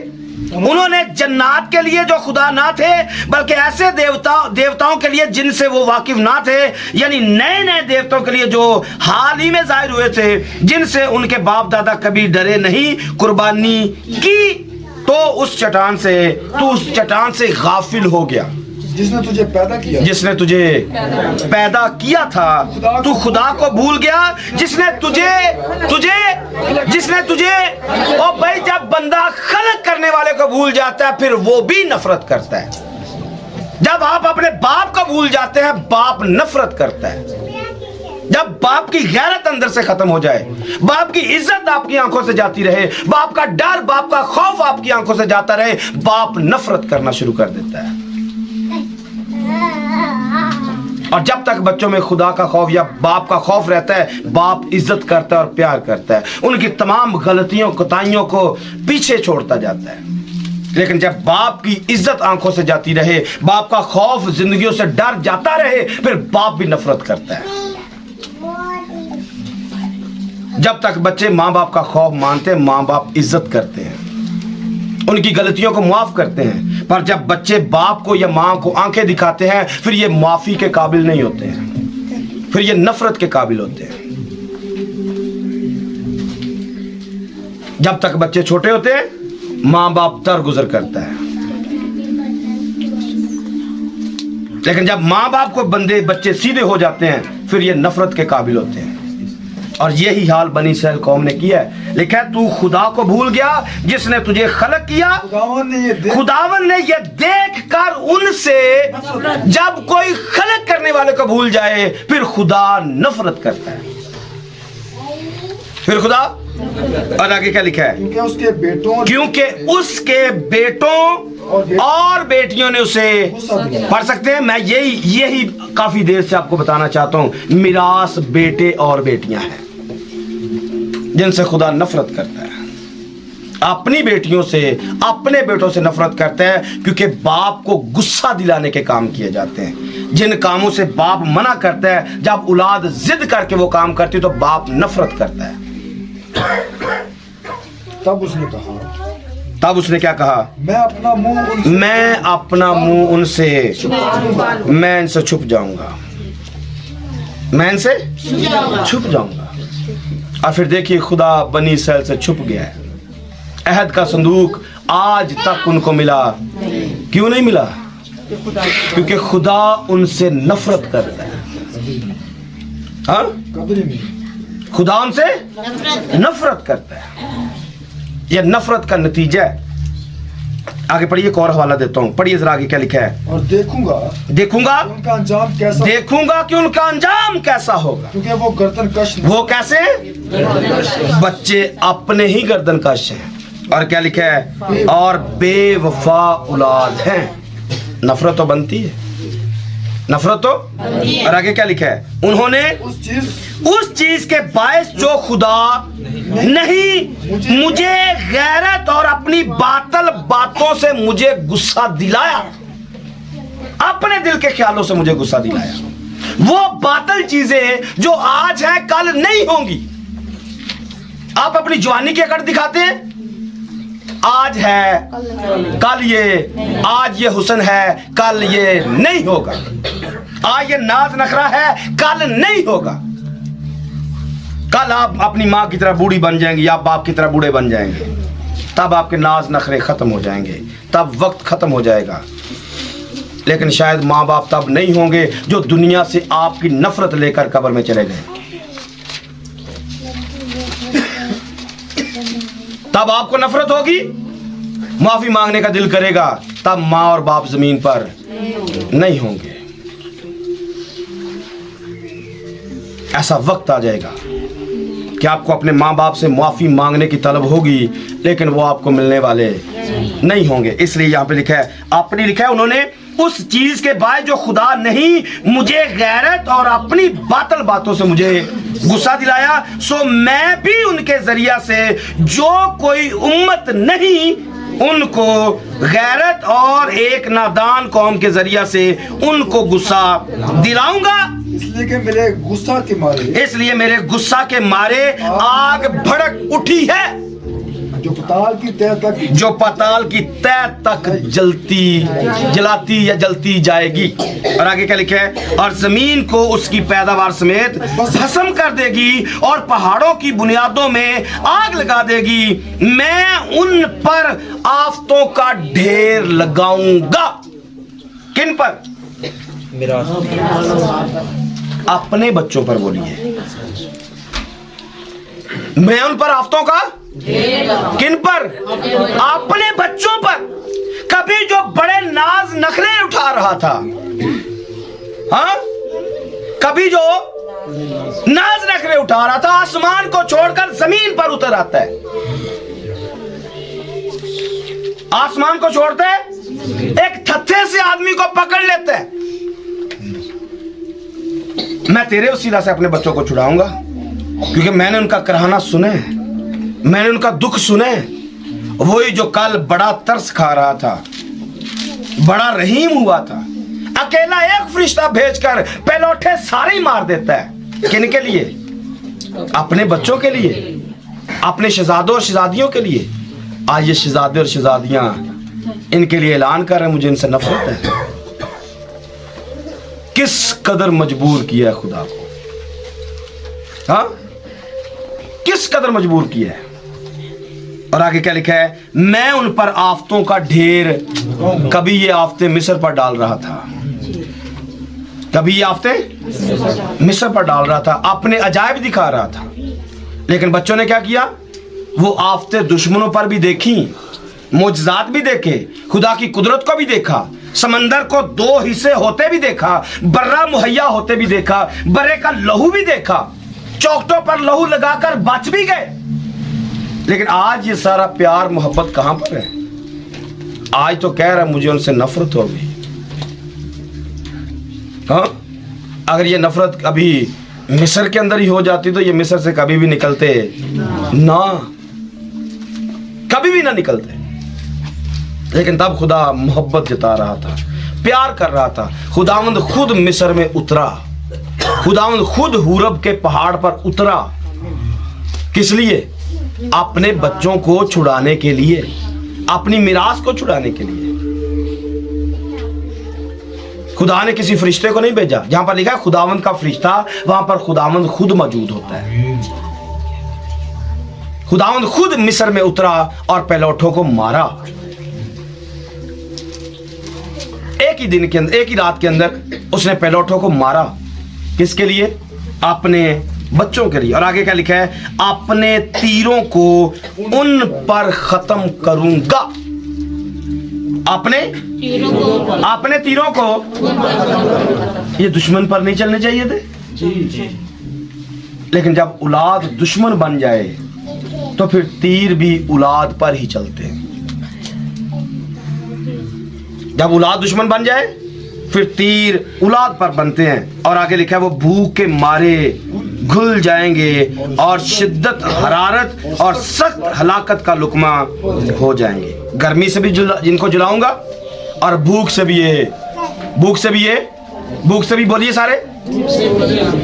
उन्होंने जन्नात के लिए जो खुदा ना थे, बल्कि ऐसे देवताओं के लिए जिनसे वो वाकिफ ना थे, यानी नए नए देवताओं के लिए जो हाल ही में जाहिर हुए थे, जिनसे उनके बाप दादा कभी डरे नहीं, कुर्बानी की, तो उस चट्टान से गाफिल हो गया। जिसने तुझे पैदा किया, जिसने तुझे पैदा किया था, तू खुदा को भूल गया जिसने तुझे ओ भाई, जब बंदा खलक करने वाले को भूल जाता है फिर वो भी नफरत करता है। जब आप अपने बाप को भूल जाते हैं, बाप नफरत करता है। जब बाप की गैरत अंदर से खत्म हो जाए, बाप की इज्जत आपकी आंखों से जाती रहे, बाप का डर, बाप का खौफ आपकी आंखों से जाता रहे, बाप नफरत करना शुरू कर देता है। और जब तक बच्चों में खुदा का खौफ या बाप का खौफ रहता है, बाप इज्जत करता है और प्यार करता है, उनकी तमाम गलतियों कोताहियों को पीछे छोड़ता जाता है। लेकिन जब बाप की इज्जत आंखों से जाती रहे, बाप का खौफ जिंदगियों से डर जाता रहे, फिर बाप भी नफरत करता है। जब तक बच्चे माँ बाप का खौफ मानते हैं, माँ बाप इज्जत करते हैं, उनकी गलतियों को माफ करते हैं। पर जब बच्चे बाप को या माँ को आंखें दिखाते हैं, फिर ये माफी के काबिल नहीं होते हैं, फिर ये नफरत के काबिल होते हैं। जब तक बच्चे छोटे होते हैं, माँ बाप दर गुजर करता है। लेकिन जब माँ बाप को बच्चे सीधे हो जाते हैं, फिर ये नफरत के काबिल होते हैं। और यही हाल बनी इसराइल कौम ने किया है। लिखा है, तू खुदा को भूल गया जिसने तुझे खलक किया। खुदावन ने ये देख कर उनसे, जब कोई खलक करने वाले को भूल जाए, फिर खुदा नफरत करता है। फिर खुदा, और आगे क्या लिखा है, क्योंकि उसके बेटों और बेटियों ने उसे, पढ़ सकते हैं, मैं यही काफी देर से आपको बताना चाहता हूं, मिरास बेटे और बेटियां हैं जिनसे खुदा नफरत करता है। अपनी बेटियों से, अपने बेटों से नफरत करता है, क्योंकि बाप को गुस्सा दिलाने के काम किए जाते हैं। जिन कामों से बाप मना करता है, जब औलाद जिद करके वो काम करती तो बाप नफरत करता है। तब उसने क्या कहा, मैं अपना मुंह उनसे, मैं इनसे छुप जाऊंगा, मैं इनसे छुप जाऊंगा। और फिर देखिए, खुदा बनी इसराइल से छुप गया है। अहद का संदूक आज तक उनको मिला, क्यों नहीं मिला? क्योंकि खुदा उनसे नफरत करता है। हाँ, खुदा उनसे नफरत करता है। यह नफरत का नतीजा है। आगे पढ़िए, एक और हवाला देता हूं, पढ़िए जरा आगे क्या लिखा है। और देखूंगा उनका अंजाम कैसा, देखूंगा कि उनका अंजाम कैसा होगा, क्योंकि वो गर्दन कश, वो कैसे, बच्चे अपने ही गर्दन कश हैं। और क्या लिखा है, और बेवफा औलाद हैं। नफरत तो बनती है, नफरत तो। और आगे क्या लिखा है, उन्होंने उस चीज के बायस जो खुदा नहीं मुझे गैरत और अपनी बातल बातों से मुझे गुस्सा दिलाया, अपने दिल के ख्यालों से मुझे गुस्सा दिलाया। वो बातल चीजें जो आज है कल नहीं होंगी। आप अपनी जवानी की अकड़ दिखाते हैं, आज है कल ये, आज ये हुस्न है कल ये नहीं होगा, आज ये नाज नखरा है कल नहीं होगा। कल आप अपनी माँ की तरह बूढ़ी बन जाएंगे या बाप की तरह बूढ़े बन जाएंगे, तब आपके नाज नखरे खत्म हो जाएंगे, तब वक्त खत्म हो जाएगा। लेकिन शायद माँ बाप तब नहीं होंगे जो दुनिया से आपकी नफरत लेकर कब्र में चले गए। तब आपको नफरत होगी, माफी मांगने का दिल करेगा, तब माँ और बाप जमीन पर नहीं होंगे। ऐसा वक्त आ जाएगा कि आपको अपने माँ बाप से माफी मांगने की तलब होगी, लेकिन वो आपको मिलने वाले नहीं होंगे। इसलिए यहाँ पे लिखा है, आपने लिखा है, उन्होंने उस चीज के बाद जो खुदा नहीं मुझे गैरत और अपनी बातल बातों से मुझे गुस्सा दिलाया, सो मैं भी उनके जरिया से जो कोई उम्मत नहीं उनको गैरत और एक नादान कौम के जरिया से उनको गुस्सा दिलाऊंगा। इसलिए मेरे गुस्सा के मारे आग भड़क उठी है जो पाताल की तह तक जलाती या जलती जाएगी। और आगे क्या लिखा है, और जमीन को उसकी पैदावार समेत भस्म कर देगी और पहाड़ों की बुनियादों में आग लगा देगी। मैं उन पर आफतों का ढेर लगाऊंगा। किन पर? मिरास अपने बच्चों पर बोलिए। मैं उन पर आफतों का किन पर? अपने बच्चों पर। कभी जो बड़े नाज नखरे उठा रहा था, हाँ, कभी जो नाज नखरे उठा रहा था, आसमान को छोड़कर जमीन पर उतर आता है। आसमान को छोड़ते एक थत्थे से आदमी को पकड़ लेते हैं। मैं तेरे वसीला से अपने बच्चों को छुड़ाऊंगा, क्योंकि मैंने उनका कराहना सुने, मैंने उनका दुख सुने। वही जो कल बड़ा तरस खा रहा था, बड़ा रहीम हुआ था, अकेला एक फरिश्ता भेजकर पहलौठे सारे ही मार देता है। किन के लिए? अपने बच्चों के लिए, अपने शहजादों और शहजादियों के लिए। आज ये शहजादे और शहजादियां इनके लिए ऐलान कर रहे हैं, मुझे इनसे नफरत है। किस कदर मजबूर किया है खुदा को, हाँ, किस कदर मजबूर किया है। और आगे क्या लिखा है? मैं उन पर आफतों का ढेर, कभी ये आफतें मिस्र पर डाल रहा था, कभी ये आफतें मिस्र पर डाल रहा था, अपने अजायब दिखा रहा था। लेकिन बच्चों ने क्या किया? वो आफतें दुश्मनों पर भी देखी, मोजज़ात भी देखे, खुदा की कुदरत को भी देखा, समंदर को दो हिस्से होते भी देखा, बर्रा मुहैया होते भी देखा, बर्रे का लहू भी देखा, चौकटों पर लहू लगाकर बच भी गए। लेकिन आज ये सारा प्यार मोहब्बत कहां पर है? आज तो कह रहा है मुझे उनसे नफरत हो गई। हाँ, अगर ये नफरत अभी मिस्र के अंदर ही हो जाती तो ये मिस्र से कभी भी निकलते ना, कभी भी ना निकलते। लेकिन तब खुदा मोहब्बत जता रहा था, प्यार कर रहा था। खुदावंद खुद मिस्र में उतरा, खुदावंद खुद हुरब के पहाड़ पर उतरा। किस लिए? अपने बच्चों को छुड़ाने के लिए, अपनी मिरास को छुड़ाने के लिए। खुदा ने किसी फरिश्ते को नहीं भेजा। जहां पर लिखा है खुदावंद का फरिश्ता, वहां पर खुदावंद खुद मौजूद होता है। खुदावंद खुद मिस्र में उतरा और पहलौठों को मारा। एक ही दिन के अंदर, एक ही रात के अंदर उसने पहलौठों को मारा। किसके लिए? अपने बच्चों के लिए। और आगे क्या लिखा है? अपने तीरों को उन पर खत्म करूंगा। अपने तीरों को ये दुश्मन पर नहीं चलने चाहिए थे, लेकिन जब औलाद दुश्मन बन जाए तो फिर तीर भी औलाद पर ही चलते हैं। जब औलाद दुश्मन बन जाए फिर तीर औलाद पर बनते हैं। और आगे लिखा है वो भूख के मारे घुल जाएंगे और शिद्दत, हरारत और सख्त हलाकत का लुकमा हो जाएंगे। गर्मी से भी जिनको जलाऊंगा और भूख से भी ये बोलिए सारे,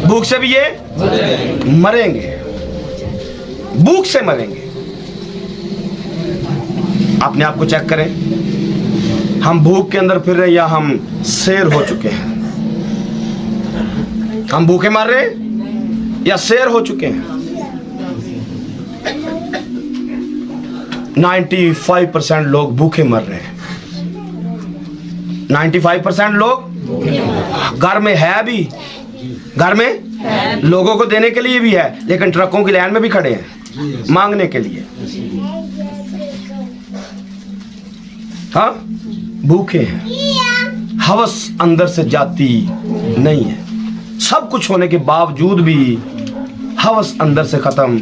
भूख से भी ये मरेंगे, भूख से मरेंगे। अपने आप को चेक करें, हम भूख के अंदर फिर रहे या हम शेर हो चुके हैं? हम भूखे मर रहे या शेर हो चुके हैं? 95% लोग भूखे मर रहे हैं। 95% लोग घर में है भी, घर में लोगों को देने के लिए भी है, लेकिन ट्रकों की लाइन में भी खड़े हैं मांगने के लिए। हाँ, भूखे हैं, हवस अंदर से जाती नहीं है। सब कुछ होने के बावजूद भी हवस अंदर से खत्म,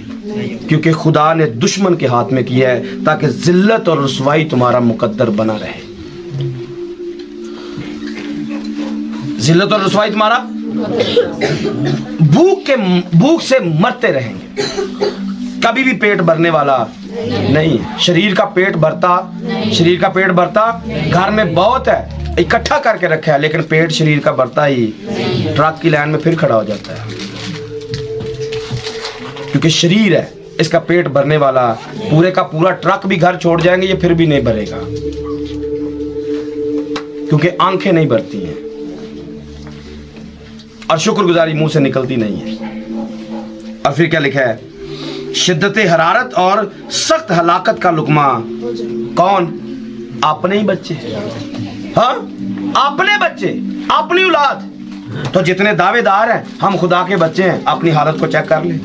क्योंकि खुदा ने दुश्मन के हाथ में किया है ताकि जिल्लत और रुसवाई तुम्हारा मुकद्दर बना रहे। जिल्लत और रुसवाई तुम्हारा, भूख से मरते रहेंगे, कभी भी पेट भरने वाला नहीं है। शरीर का पेट भरता घर में बहुत है, इकट्ठा करके रखा है, लेकिन पेट शरीर का भरता ही ट्रक की लाइन में फिर खड़ा हो जाता है, क्योंकि शरीर है इसका पेट भरने वाला। पूरे का पूरा ट्रक भी घर छोड़ जाएंगे, ये फिर भी नहीं भरेगा, क्योंकि आंखें नहीं भरती हैं और शुक्रगुजारी मुंह से निकलती नहीं है। और फिर क्या लिखा है? शिद्दत हरारत और सख्त हलाकत का लुकमा। कौन? अपने ही बच्चे। हाँ, अपने बच्चे, अपनी औलाद, तो जितने दावेदार हैं हम खुदा के बच्चे हैं, अपनी हालत को चेक कर लें।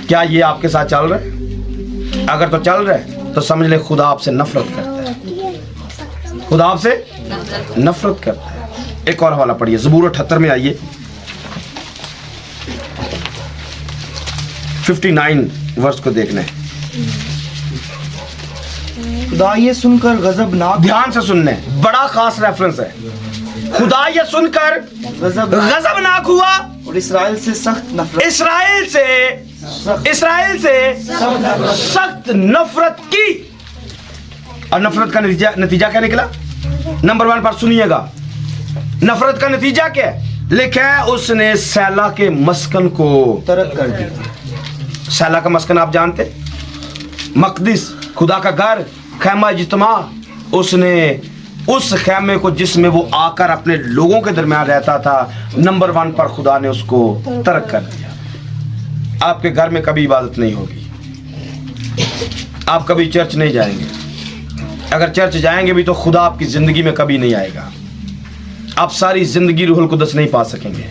क्या ये आपके साथ चल रहा है? अगर तो चल रहा है तो समझ ले खुदा आपसे नफरत करता है, खुदा आपसे नफरत करता है। एक और हवाला पढ़िए, ज़बूर 78 में आइए, 59 वर्ष को देखना है। खुदा ये सुनकर गजबनाक, ध्यान से सुनने, बड़ा खास रेफरेंस है। खुदा ये सुनकर गजबनाक हुआ और इसराइल से सख्त नफरत, इसराइल से सख्त नफरत की। और नफरत का नतीजा क्या निकला? नंबर 1 पर सुनिएगा, नफरत का नतीजा क्या है? लिखा है उसने सैला के मस्कन को तर्क कर दिया। सैला का मस्कन आप जानते, मकदिस, खुदा का घर, खैमा इज्तिमा, उसने उस खैमे को जिसमें वो आकर अपने लोगों के दरमियान रहता था, नंबर 1 पर खुदा ने उसको तर्क कर दिया। आपके घर में कभी इबादत नहीं होगी, आप कभी चर्च नहीं जाएंगे, अगर चर्च जाएंगे भी तो खुदा आपकी जिंदगी में कभी नहीं आएगा, आप सारी जिंदगी रूहुल कुदस नहीं पा सकेंगे,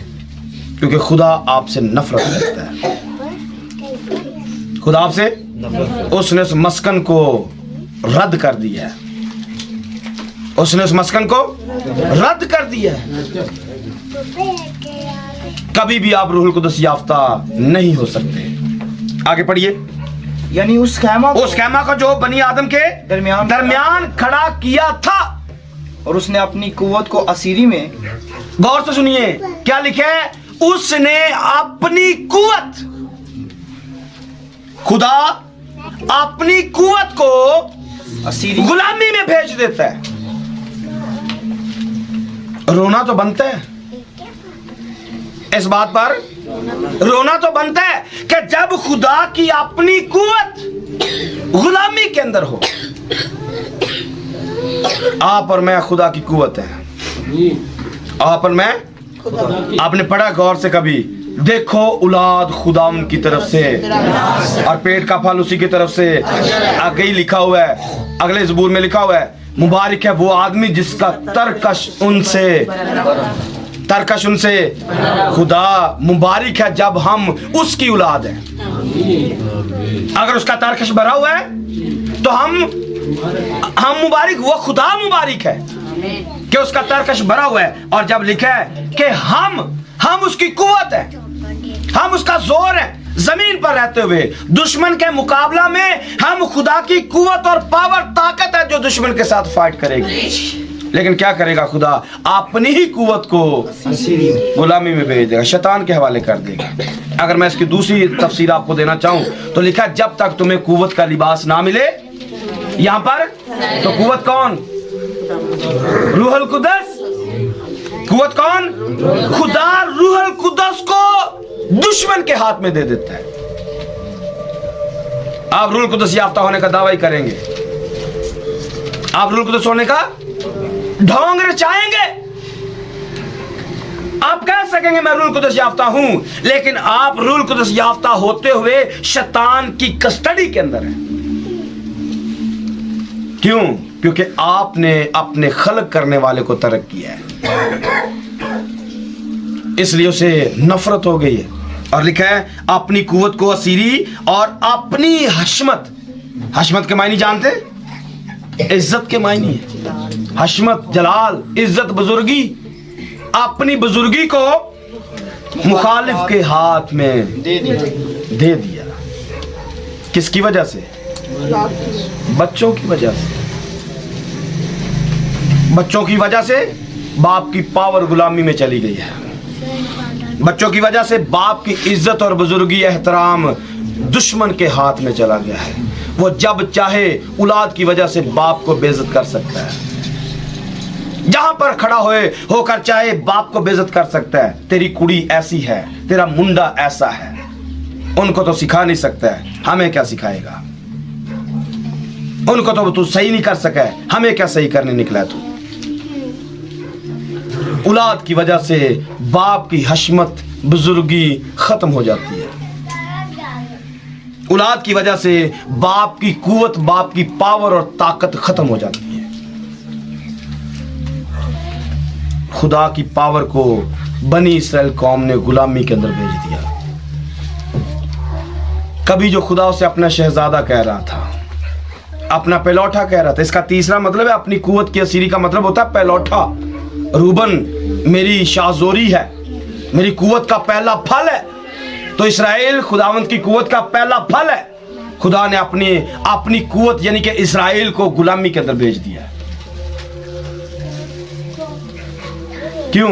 क्योंकि खुदा आपसे नफरत करता है। खुदा आपसे, उसने उस मस्कन को रद्द कर दिया है, उसने उस मस्कन को रद्द कर दिया है। कभी भी आप रूहुल कुदस याफ्ता नहीं हो सकते। आगे पढ़िए, यानी उस खैमा को जो बनी आदम के दरमियान खड़ा किया था, और उसने अपनी कुव्वत को असीरी में, गौर से सुनिए क्या लिखे है, उसने अपनी कुव्वत, खुदा अपनी कुव्वत को असीरी गुलामी में भेज देता है। रोना तो बनता है, इस बात पर रोना तो बनता है कि जब खुदा की अपनी कुव्वत गुलामी के अंदर हो। आप और मैं खुदा की कुव्वत है, आप और मैं। आपने पढ़ा गौर से कभी, देखो औलाद खुदा की तरफ से और पेट का फल उसी की तरफ से। आगे ही लिखा हुआ है, अगले ज़बूर में लिखा हुआ है, मुबारक है वो आदमी जिसका तरकश उनसे खुदा मुबारक है जब हम उसकी औलाद हैं। अगर उसका तरकश भरा हुआ है तो हम मुबारक, वो खुदा मुबारक है कि उसका तरकश भरा हुआ है। और जब लिखा है कि हम उसकी कुव्वत है, हम उसका जोर है, जमीन पर रहते हुए दुश्मन के मुकाबला में हम खुदा की कुव्वत और पावर, ताकत है जो दुश्मन के साथ फाइट करेगी। लेकिन क्या करेगा खुदा? अपनी ही कुव्वत को गुलामी में भेज देगा, शैतान के हवाले कर देगा। अगर मैं इसकी दूसरी तफसीर आपको देना चाहूं तो लिखा है, जब तक तुम्हें कुव्वत का लिबास ना मिले, यहां पर तो कुव्वत कौन? रूहुल कुदस। कुव्वत कौन? खुदा रूहुल कुदस को दुश्मन के हाथ में दे देता है। आप रूहुल कुदस याफ्ता होने का दावा ही करेंगे, आप रूहुल कुदस होने का ढोंग रचाएंगे, आप कह सकेंगे मैं रूहुल कुदस याफ्ता हूं, लेकिन आप रूहुल कुदस याफ्ता होते हुए शैतान की कस्टडी के अंदर हैं। क्यों? क्योंकि आपने अपने खलक करने वाले को तर्क किया है, इसलिए उसे नफरत हो गई है। और लिखा है, अपनी कुव्वत को असीरी और अपनी हशमत के मायने जानते? इज्जत के मायने है। हशमत, जलाल, इज्जत, बुजुर्गी, अपनी बुजुर्गी को मुखालिफ के हाथ में दे दिया। किसकी वजह से? बच्चों की वजह से। बच्चों की वजह से बाप की पावर गुलामी में चली गई है। बच्चों की वजह से बाप की इज्जत और बुजुर्गी, एहतराम दुश्मन के हाथ में चला गया है। वो जब चाहे औलाद की वजह से बाप को बेइज्जत कर सकता है, जहां पर खड़ा होकर चाहे बाप को बेइज्जत कर सकता है। तेरी कुड़ी ऐसी है, तेरा मुंडा ऐसा है, उनको तो सिखा नहीं सकता है, हमें क्या सिखाएगा? उनको तो तू सही नहीं कर सका है, हमें क्या सही करने निकला तू? औलाद की वजह से बाप की हशमत, बुजुर्गी खत्म हो जाती है। औलाद की वजह से बाप की कुव्वत, बाप की पावर और ताकत खत्म हो जाती है। खुदा की पावर को बनी इसराइल कौम ने गुलामी के अंदर भेज दिया। कभी जो खुदा उसे अपना शहजादा कह रहा था, अपना पैलौठा कह रहा था, इसका तीसरा मतलब है अपनी कुवत की असीरी का मतलब होता है पैलौठा। रूबन मेरी शाहजोरी है, मेरी कुवत का पहला फल है। तो इसराइल खुदावंत की कुवत का पहला फल है। खुदा ने अपनी कुवत यानी कि इसराइल को गुलामी के अंदर भेज दिया। क्यों?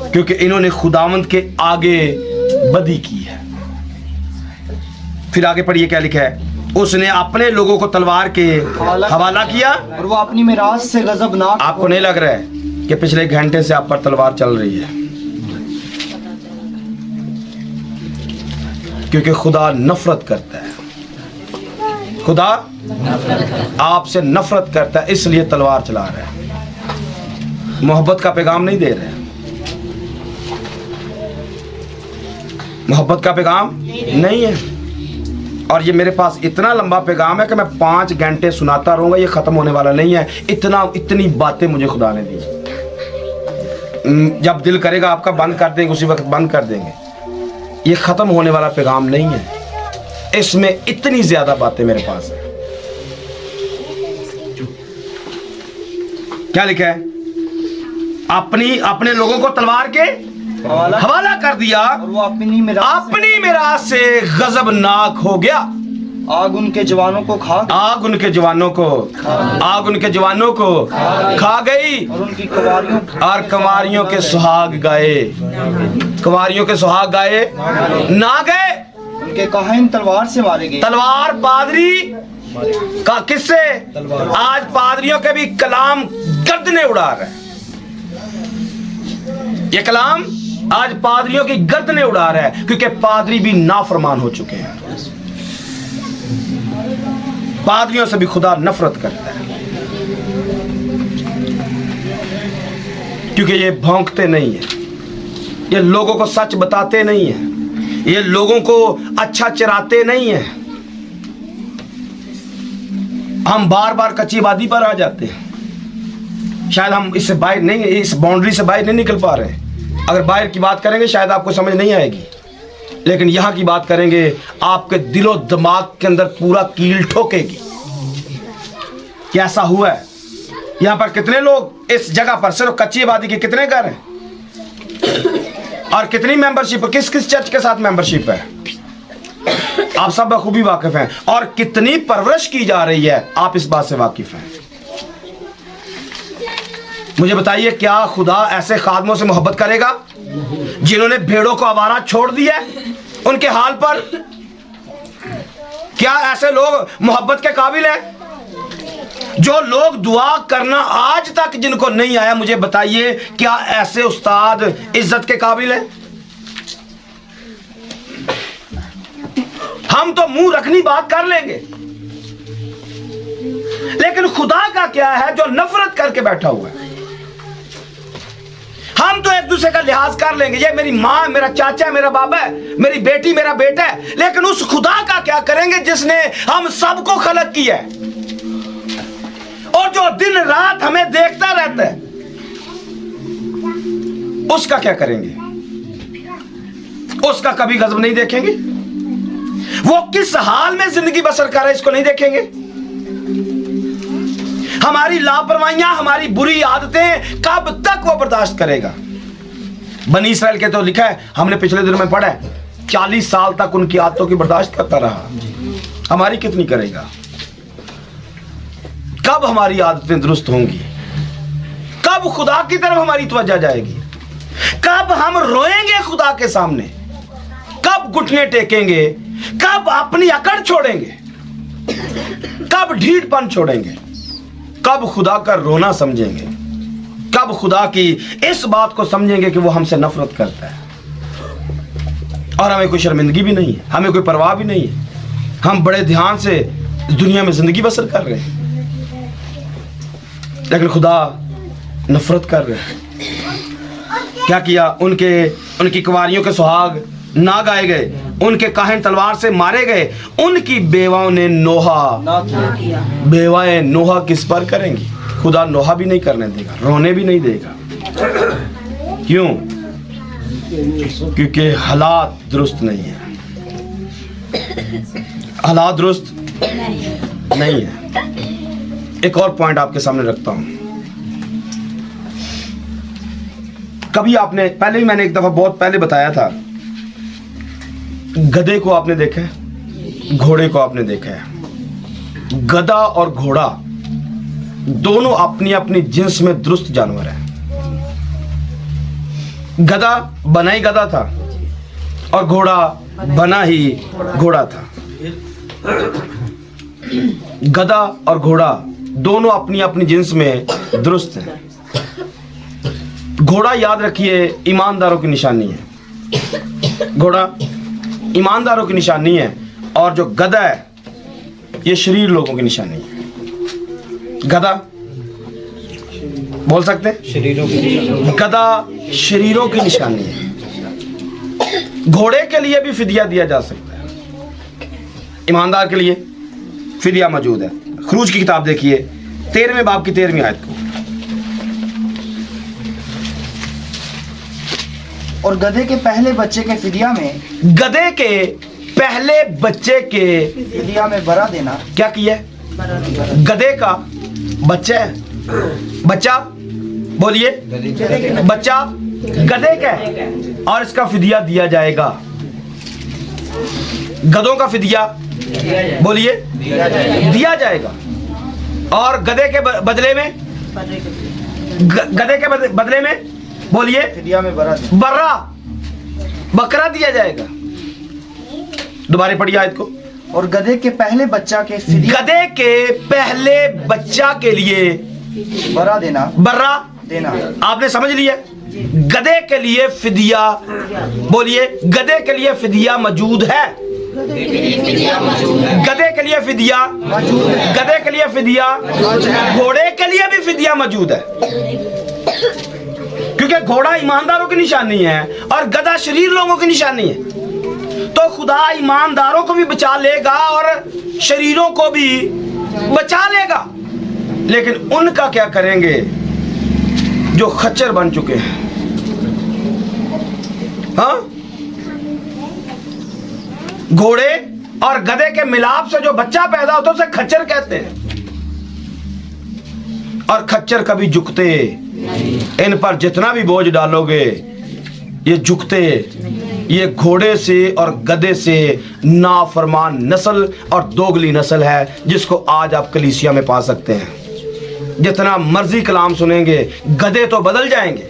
क्योंकि इन्होंने खुदावंत के आगे बदी की है। फिर आगे पढ़िए क्या लिखा है, उसने अपने लोगों को तलवार के हवाला किया और वो अपनी मिरास से गजबनाक। आपको नहीं लग रहा है कि पिछले घंटे से आप पर तलवार चल रही है? क्योंकि खुदा नफरत करता है, खुदा आपसे नफरत करता है, इसलिए तलवार चला रहा है। मोहब्बत का पैगाम नहीं दे रहा है, मोहब्बत का पैगाम नहीं है। और ये मेरे पास इतना लंबा पैगाम है कि मैं 5 घंटे सुनाता रहूंगा, ये खत्म होने वाला नहीं है। इतनी बातें मुझे खुदा ने दी। जब दिल करेगा आपका बंद कर देंगे, उसी वक्त बंद कर देंगे। ये खत्म होने वाला पैगाम नहीं है, इसमें इतनी ज्यादा बातें मेरे पास है। क्या लिखा है? अपने लोगों को तलवार के हवाला कर दिया और वो अपनी मिरास से गजबनाक हो गया। आग उनके जवानों को खा गई, आग उनके जवानों को खा गई। और उनकी कवारियों के सुहाग गाए, कवारियों के सुहाग गाए ना गए। उनके काहिन तलवार से मारे गए। तलवार पादरी का किससे? आज पादरियों के भी कलाम गर्दनें उड़ा रहे हैं। ये कलाम आज पादरियों की गर्दनें उड़ा रहा है, क्योंकि पादरी भी नाफरमान हो चुके हैं। पादरियों से भी खुदा नफरत करता है, क्योंकि ये भौंकते नहीं है, ये लोगों को सच बताते नहीं है, ये लोगों को अच्छा चराते नहीं है। हम बार बार कच्ची वादी पर आ जाते हैं। शायद हम इससे बाहर नहीं, इस बाउंड्री से बाहर नहीं निकल पा रहे हैं। अगर बाहर की बात करेंगे शायद आपको समझ नहीं आएगी, लेकिन यहां की बात करेंगे आपके दिलो दिमाग के अंदर पूरा कील ठोकेगी। कैसा हुआ है? यहां पर कितने लोग इस जगह पर, सिर्फ कच्ची आबादी के कितने घर हैं और कितनी मेंबरशिप, किस किस चर्च के साथ मेंबरशिप है, आप सब बखूबी वाकिफ हैं। और कितनी परवरिश की जा रही है, आप इस बात से वाकिफ हैं। मुझे बताइए, क्या खुदा ऐसे खादमों से मोहब्बत करेगा जिन्होंने भेड़ों को आवारा छोड़ दिया उनके हाल पर? क्या ऐसे लोग मोहब्बत के काबिल हैं? जो लोग दुआ करना आज तक जिनको नहीं आया, मुझे बताइए क्या ऐसे उस्ताद इज्जत के काबिल हैं? हम तो मुंह रखनी बात कर लेंगे, लेकिन खुदा का क्या है जो नफरत करके बैठा हुआ है? हम तो एक दूसरे का लिहाज कर लेंगे, ये मेरी माँ, मेरा चाचा, मेरा बाबा है, मेरी बेटी, मेरा बेटा है, लेकिन उस खुदा का क्या करेंगे जिसने हम सबको खलक किया है और जो दिन रात हमें देखता रहता है, उसका क्या करेंगे? उसका कभी गजब नहीं देखेंगे? वो किस हाल में जिंदगी बसर कर रहा है, इसको नहीं देखेंगे? हमारी लापरवाहियां, हमारी बुरी आदतें कब तक वो बर्दाश्त करेगा? बनी इसराइल के तो लिखा है, हमने पिछले दिन में पढ़ा है, 40 साल तक उनकी आदतों की बर्दाश्त करता रहा। हमारी कितनी करेगा? कब हमारी आदतें दुरुस्त होंगी? कब खुदा की तरफ हमारी तवज्जो जाएगी? कब हम रोएंगे खुदा के सामने? कब घुटने टेकेंगे? कब अपनी अकड़ छोड़ेंगे? कब ढीठपन छोड़ेंगे? कब खुदा का रोना समझेंगे? कब खुदा की इस बात को समझेंगे कि वो हमसे नफरत करता है और हमें कोई शर्मिंदगी भी नहीं है, हमें कोई परवाह भी नहीं है, हम बड़े ध्यान से दुनिया में जिंदगी बसर कर रहे हैं, लेकिन खुदा नफरत कर रहे हैं। क्या किया? उनकी कुंवारियों के सुहाग ना गाए गए, उनके काहिन तलवार से मारे गए, उनकी बेवाओं ने नोहा, बेवाएं नोहा किस पर करेंगी? खुदा नोहा भी नहीं करने देगा, रोने भी नहीं देगा। क्यों? क्योंकि हालात दुरुस्त नहीं है, हालात दुरुस्त नहीं है। एक और पॉइंट आपके सामने रखता हूं। कभी आपने, पहले ही मैंने एक दफा बहुत पहले बताया था, गधे को आपने देखा है, घोड़े को आपने देखा है। गधा और घोड़ा दोनों अपनी अपनी जिन्स में दुरुस्त जानवर हैं। गधा बना ही गधा था और घोड़ा बना ही घोड़ा था। गधा और घोड़ा दोनों अपनी अपनी जिन्स में दुरुस्त हैं। घोड़ा याद रखिए ईमानदारों की निशानी है, घोड़ा ईमानदारों की निशानी है, और जो गधा है ये शरीर लोगों की निशानी है। गधा बोल सकते हैं, शरीरों की गधा शरीरों की निशानी है। घोड़े के लिए भी फिदिया दिया जा सकता है, ईमानदार के लिए फिदिया मौजूद है। खरूज की किताब देखिए 13वें बाब की 13वीं आयत को। और गधे के पहले बच्चे के फिदिया में, गधे के पहले बच्चे के फिदिया में बरा देना। क्या किया? गधे का बच्चा है, बच्चा बोलिए, बच्चा गधे का है और इसका फिदिया दिया जाएगा। गधों का फिदिया बोलिए दिया जाएगा। और गधे के बदले में, गधे के बदले में बोलिए फिदिया में बरा बर्रा, बकरा दिया जाएगा। दोबारा पढ़िए आयत को। और गधे के पहले बच्चा के फिदिया, गधे के पहले बच्चा के लिए बरा देना, बर्रा देना। आपने समझ लिया? गधे के लिए फिदिया बोलिए, गधे के लिए फिदिया मौजूद है, गधे के लिए फिदिया, गधे के लिए फिदिया, घोड़े के लिए भी फिदिया मौजूद है। क्योंकि घोड़ा ईमानदारों की निशानी है और गधा शरीर लोगों की निशानी है। तो खुदा ईमानदारों को भी बचा लेगा और शरीरों को भी बचा लेगा। लेकिन उनका क्या करेंगे जो खच्चर बन चुके हैं? हाँ, घोड़े और गधे के मिलाप से जो बच्चा पैदा होता है उसे खच्चर कहते हैं। और खच्चर कभी झुकते, इन पर जितना भी बोझ डालोगे ये झुकते। ये घोड़े से और गधे से नाफरमान नस्ल और दोगली नस्ल है, जिसको आज आप कलीसिया में पा सकते हैं। जितना मर्जी कलाम सुनेंगे, गधे तो बदल जाएंगे,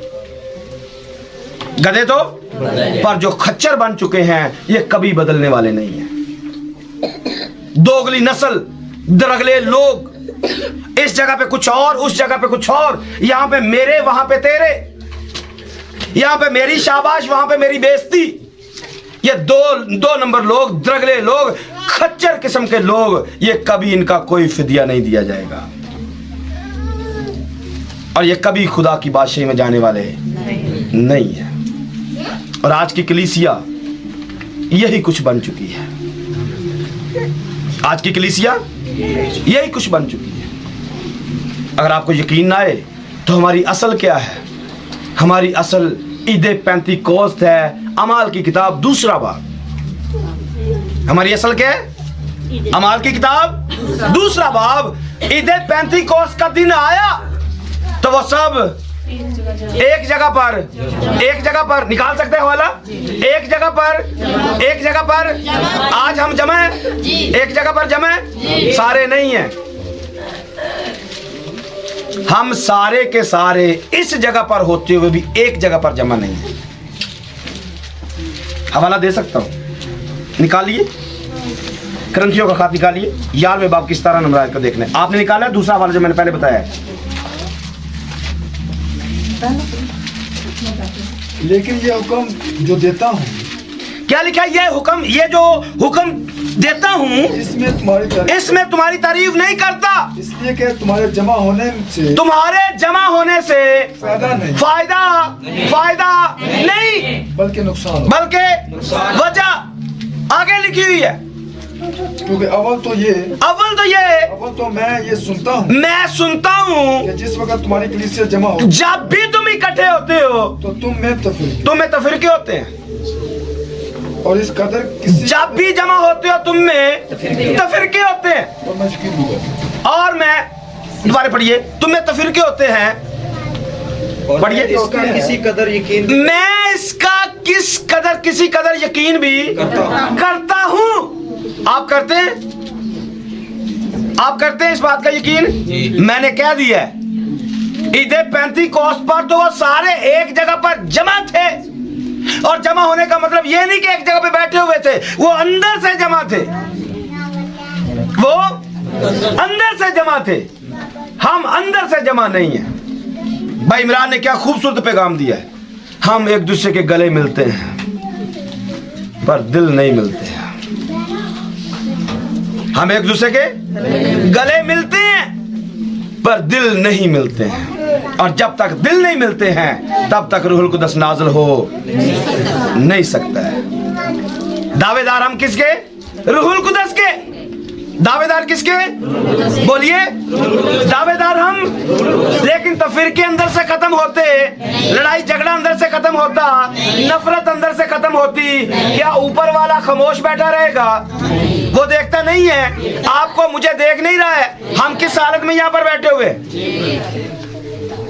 गधे तो, पर जो खच्चर बन चुके हैं ये कभी बदलने वाले नहीं हैं। दोगली नस्ल, दरगले लोग, इस जगह पे कुछ और, उस जगह पे कुछ और, यहां पे मेरे, वहां पे तेरे, यहां पे मेरी शाबाश, वहां पे मेरी बेइज्जती। ये दो नंबर लोग, दरगले लोग, खच्चर किस्म के लोग, ये कभी इनका कोई फिदिया नहीं दिया जाएगा और ये कभी खुदा की बादशाही में जाने वाले नहीं है। और आज की कलीसिया यही कुछ बन चुकी है। आज की कलीसिया यही कुछ बन चुकी है। अगर आपको यकीन ना आए तो हमारी असल क्या है? हमारी असल ईदे पेंतीकोस्त है। अमाल की किताब 2 बाब। हमारी असल क्या है? अमाल की किताब 2 बाब। ईदे पेंतीकोस्त का दिन आया तो वो सब एक जगह पर निकाल सकते हैं वाला, एक जगह पर आज हम जमा है, एक जगह पर जमा है, सारे नहीं हैं। हम सारे के सारे इस जगह पर होते हुए भी एक जगह पर जमा नहीं है। हवाला दे सकता हूं, निकालिए क्रंथियों का खात, निकालिए 11वें बाब की 17 नंबर आयत को देखना है। आपने निकाला है दूसरा हवाला जो मैंने पहले बताया है। लेकिन ये हुक्म जो देता हूँ, क्या लिखा है? ये हुक्म, ये जो हुक्म देता हूँ इसमें तुम्हारी तारीफ नहीं करता, इसलिए कि तुम्हारे जमा होने से फायदा नहीं बल्कि नुकसान, बल्कि वजह आगे लिखी हुई है। क्योंकि अव्वल तो ये अव्वल तो मैं ये सुनता हूँ मैं सुनता हूँ कि जिस वक्त तुम्हारी कलीसिया जमा हो जब भी तुम इकट्ठे होते हो तो तुम में तफरीके होते हैं, और इस कदर किसी जब भी जमा होते हो तुम में तफरीके होते हैं। और मैं यकीन दूंगा और मैं दोबारा पढ़िए, तुम में तफरीके होते हैं। और पढ़िए। मैं इसका किसी कदर यकीन मैं इसका किसी कदर यकीन भी करता हूँ। आप करते हैं? आप करते हैं इस बात का यकीन? मैंने कह दिया है, ईद पेंतीकोस्त पर तो वो सारे एक जगह पर जमा थे, और जमा होने का मतलब ये नहीं कि एक जगह पे बैठे हुए थे, वो अंदर से जमा थे, वो अंदर से जमा थे। हम अंदर से जमा नहीं है। भाई इमरान ने क्या खूबसूरत पैगाम दिया है, हम एक दूसरे के गले मिलते हैं पर दिल नहीं मिलते हैं। हम एक दूसरे के गले मिलते हैं पर दिल नहीं मिलते हैं, और जब तक दिल नहीं मिलते हैं तब तक रूहुल कुदस नाज़िल हो नहीं सकता है। दावेदार हम किसके? रूहुल कुदस के। दावेदार किसके? बोलिए, दावेदार हम। लेकिन तफरीके अंदर से खत्म होते, लड़ाई झगड़ा अंदर से खत्म होता, नफरत अंदर से खत्म होती, क्या ऊपर वाला खामोश बैठा रहेगा? वो देखता नहीं है, आपको मुझे देख नहीं रहा है, हम किस हालत में यहाँ पर बैठे हुए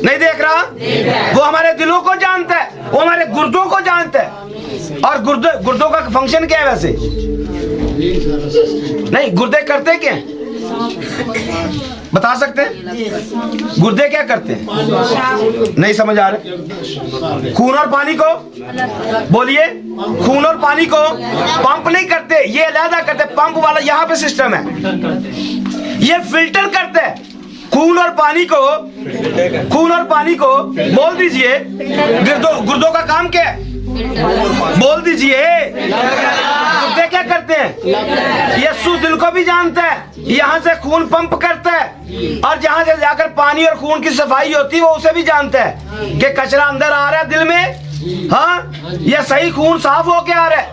नहीं देख रहा। वो हमारे दिलों को जानता है, वो हमारे गुर्दों को जानता है। और गुर्दों का फंक्शन क्या है वैसे? नहीं, गुर्दे करते क्या हैं? बता सकते हैं? गुर्दे क्या करते हैं? नहीं समझ आ रहे। खून और पानी को बोलिए, खून और पानी को पंप नहीं करते, ये अलग करते। पंप वाला यहाँ पे सिस्टम है, ये फिल्टर करते हैं। खून और पानी को बोल दीजिए, गुर्दों का काम क्या है? बोल दीजिए। गुर्दे क्या करते हैं? यीशु दिल को भी जानता है, यहाँ से खून पंप करता है, और जहाँ से जाकर पानी और खून की सफाई होती है वो उसे भी जानता है कि कचरा अंदर आ रहा है दिल में, हाँ, ये सही खून साफ होके आ रहा है,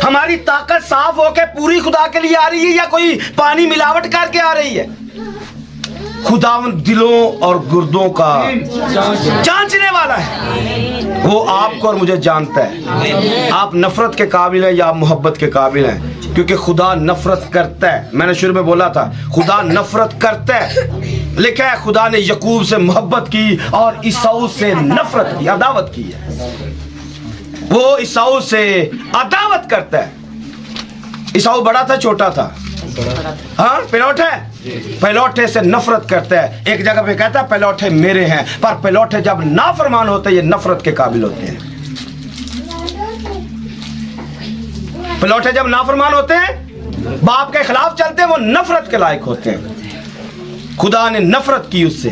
हमारी ताकत साफ होके पूरी खुदा के लिए आ रही है, या कोई पानी मिलावट करके आ रही है। खुदावंद दिलों और गुर्दों का जांचने वाला है। वो आपको और मुझे जानता है, आप नफरत के काबिल हैं या आप मोहब्बत के काबिल हैं, क्योंकि खुदा नफरत करता है। मैंने शुरू में बोला था, खुदा नफरत करता है। लिखा है, खुदा ने यकूब से मोहब्बत की और ईसाऊ से नफरत की, अदावत की है। वो ईसाऊ से अदावत करता है। ईसाऊ बड़ा था छोटा था? हाँ, पहलौठे से नफरत करता है। एक जगह पे कहता है पहलौठे मेरे हैं, पर पहलौठे जब नाफरमान होते हैं ये नफरत के काबिल होते हैं। पहलौठे जब नाफरमान होते हैं, बाप के खिलाफ चलते हैं, वो नफरत के लायक होते हैं। खुदा ने नफरत की उससे,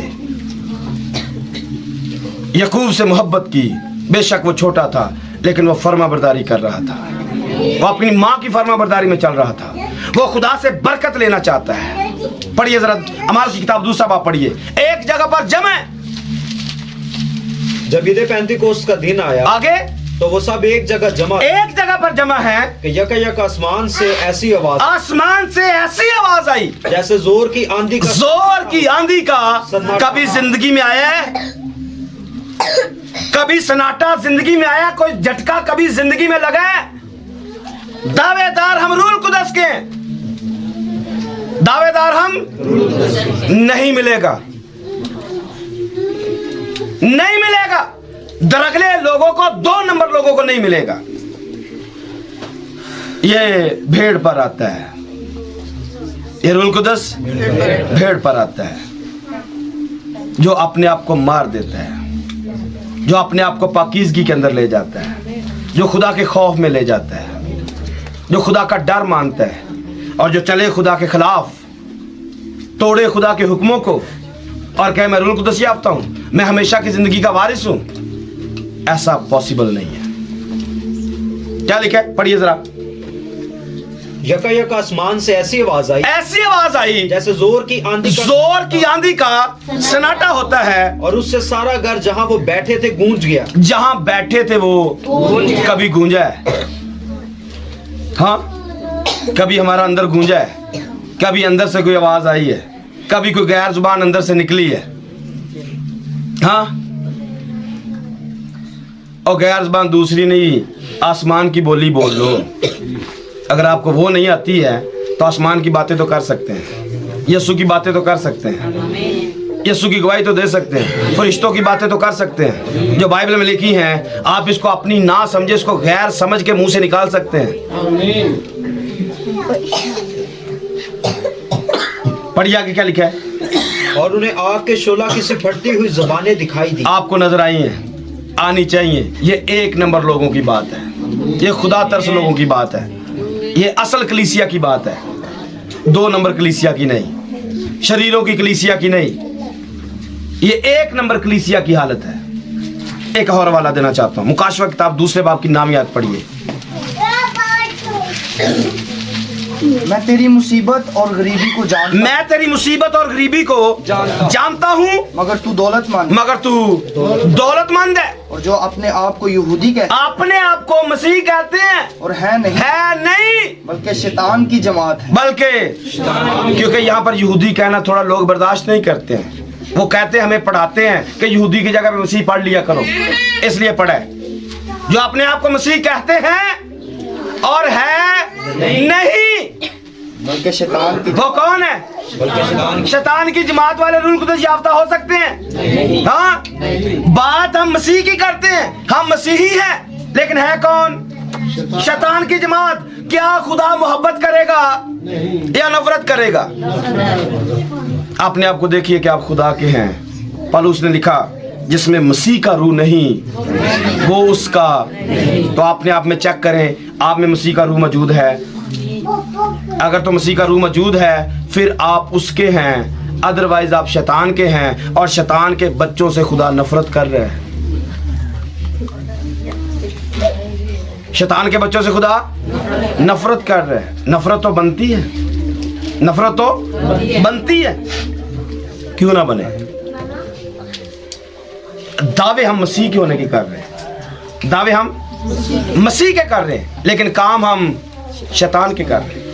यकूब से मोहब्बत की। बेशक वो छोटा था, लेकिन वो फर्माबरदारी कर रहा था, वो अपनी माँ की फर्माबरदारी में चल रहा था। वो खुदा से बरकत लेना चाहता है। पढ़िए जरा अमाल की किताब 2 बाब पढ़िए। एक जगह पर जमा, जब ईद पेंतीकोस्त का दिन आया, आगे तो वो सब एक जगह पर जमा है कि यक आसमान से ऐसी आवाज आई जैसे जोर की आंधी का कभी जिंदगी में आया है? कभी सन्नाटा जिंदगी में आया? कोई झटका कभी जिंदगी में लगा है? दावेदार हम रूहुल कुदस के, दावेदार हम नहीं मिलेगा, नहीं मिलेगा। दरगले लोगों को, 2 नंबर लोगों को नहीं मिलेगा। ये भेड़ पर आता है, ये रूहुल कुदस भेड़ पर आता है, जो अपने आप को मार देता है, जो अपने आप को पाकीज़गी के अंदर ले जाता है, जो खुदा के खौफ में ले जाता है, जो खुदा का डर मानता है, और जो चले खुदा के खिलाफ, तोड़े खुदा के हुक्मों को और कहे मैं रूहुल कुदस याफ्ता हूं, मैं हमेशा की जिंदगी का वारिस हूं। ऐसा पॉसिबल नहीं है। क्या लिखा है? पढ़िए जरा। यक आसमान से ऐसी आवाज आई जैसे जोर की आंधी का सन्नाटा होता है, और उससे सारा घर जहां वो बैठे थे गूंज गया। जहां बैठे थे वो कभी गूंजा है? हाँ, कभी हमारा अंदर गूंजा है, कभी अंदर से कोई आवाज आई है, कभी कोई गैर जुबान अंदर से निकली है। हाँ, और गैर जुबान दूसरी नहीं, आसमान की बोली बोल लो। अगर आपको वो नहीं आती है तो आसमान की बातें तो कर सकते हैं, यीशु की बातें तो कर सकते हैं, यीशु की गवाही तो दे सकते हैं, फरिश्तों की बातें तो कर सकते हैं जो बाइबल में लिखी हैं। आप इसको अपनी ना समझे, इसको गैर समझ के मुंह से निकाल सकते हैं। पढ़िए आगे क्या लिखा है। और उन्हें आग के शोला की से फटती हुई ज़बानें दिखाई दी। आपको नजर आई हैं, आनी चाहिए। ये 1 नंबर लोगों की बात है, ये खुदा तरस लोगों की बात है, ये असल कलीसिया की बात है, 2 नंबर कलीसिया की नहीं, शरीरों की कलीसिया की नहीं, ये 1 नंबर कलीसिया की हालत है। एक और वाला देना चाहता हूं, मुकाशवा किताब 2 बाब की नाम याद पढ़िए। मैं तेरी मुसीबत और गरीबी को जानता, मैं तेरी मुसीबत और गरीबी को जानता हूं, मगर तू दौलतमंद, मगर तू दौलतमंद है। और जो अपने आप को यहूदी कहते अपने आप को मसीह कहते हैं और है नहीं, बल्कि शैतान की जमात है। बल्कि क्योंकि यहाँ पर यहूदी कहना थोड़ा लोग बर्दाश्त नहीं करते हैं। वो कहते हैं, हमें पढ़ाते हैं कि यहूदी की जगह पे मसीह पढ़ लिया करो, इसलिए पढ़े। जो अपने आप को मसीह कहते हैं और है नहीं, बल्कि शैतान की, वो कौन है? शैतान की जमात वाले रूल कुदस याफ्ता हो सकते हैं। हाँ, बात हम मसीह की करते हैं, हम मसीही हैं, लेकिन है कौन? शैतान की जमात। क्या खुदा मोहब्बत करेगा या नफरत करेगा? अपने आप को देखिए कि आप खुदा के हैं। पौलुस ने लिखा, जिसमें मसीह का रूह नहीं वो उसका। तो अपने आप में चेक करें, आप में मसीह का रूह मौजूद है। अगर तो मसीह का रूह मौजूद है फिर आप उसके हैं, अदरवाइज आप शैतान के हैं, और शैतान के बच्चों से खुदा नफरत कर रहे हैं। शैतान के बच्चों से खुदा नफरत कर रहे हैं। नफरत तो बनती है, नफरत तो बनती है, क्यों ना बने। दावे हम मसीह के होने के कर रहे हैं, दावे हम मसीह के कर रहे हैं, लेकिन काम हम शैतान के कर रहे हैं।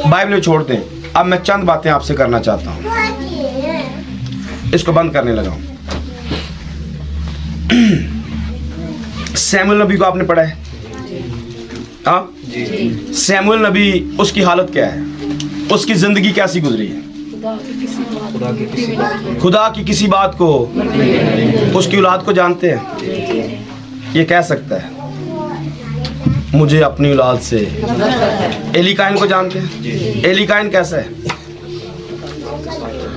बाइबल में छोड़ते हैं। अब मैं चंद बातें आपसे करना चाहता हूं, इसको बंद करने लगा हूं। सैमुएल नबी को आपने पढ़ा है? हाँ, सैमुएल नबी, उसकी हालत क्या है? उसकी जिंदगी कैसी गुजरी है? खुदा की किसी बात को, उसकी औलाद को जानते हैं। ये कह सकता है मुझे अपनी औलाद से। एली काइन को जानते हैं? एली काइन कैसा है?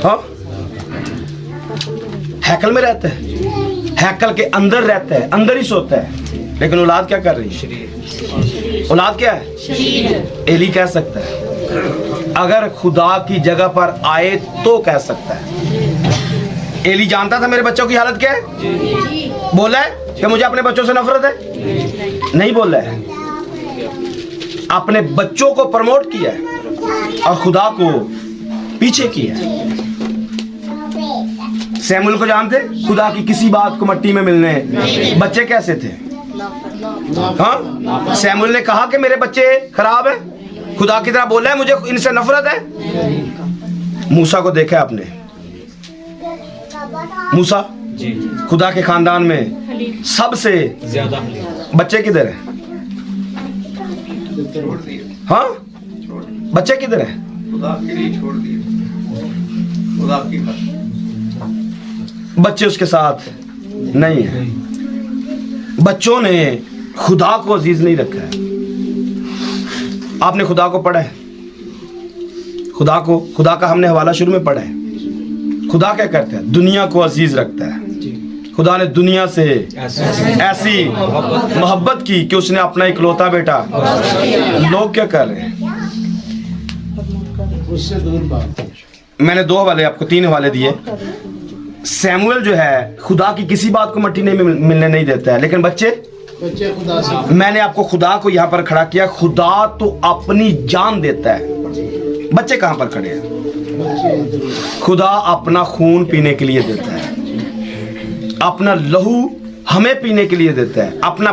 हाँ, हैकल में रहता है, हैकल के अंदर रहता है, अंदर ही सोता है, लेकिन औलाद क्या कर रही है? औलाद क्या है? एली कह सकता है, अगर खुदा की जगह पर आए तो कह सकता है। एली जानता था मेरे बच्चों की हालत क्या है? बोला है कि मुझे अपने बच्चों से नफरत है? नहीं बोला है। अपने बच्चों को प्रमोट किया है और खुदा को पीछे किया है। सैमुएल को जानते? खुदा की किसी बात को मट्टी में मिलने। बच्चे कैसे थे? हाँ, सैमुएल ने कहा कि मेरे बच्चे खराब हैं, खुदा की तरह बोला है मुझे इनसे नफरत है। मूसा को देखा आपने? मूसा खुदा के खानदान में सबसे ज्यादा बच्चे किधर हैं? हाँ, बच्चे किधर हैं? खुदा के लिए छोड़ दिए, खुदा की बच्चे उसके साथ नहीं है। बच्चों ने खुदा को अजीज नहीं रखा है। आपने खुदा को पढ़ा है? खुदा का हमने हवाला शुरू में पढ़ा है। खुदा क्या करता है? दुनिया को अजीज रखता है। खुदा ने दुनिया से ऐसी मोहब्बत की कि उसने अपना इकलौता बेटा। लोग क्या कर रहे हैं? मैंने 2 हवाले आपको 3 हवाले दिए। सैमुएल जो है खुदा की किसी बात को मट्टी नहीं मिलने नहीं देता है, लेकिन बच्चे खुदा से। मैंने आपको खुदा को यहाँ पर खड़ा किया। खुदा तो अपनी जान देता है, बच्चे कहाँ पर खड़े हैं? खुदा अपना खून पीने के लिए देता है, अपना लहू हमें पीने के लिए देता है, अपना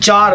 4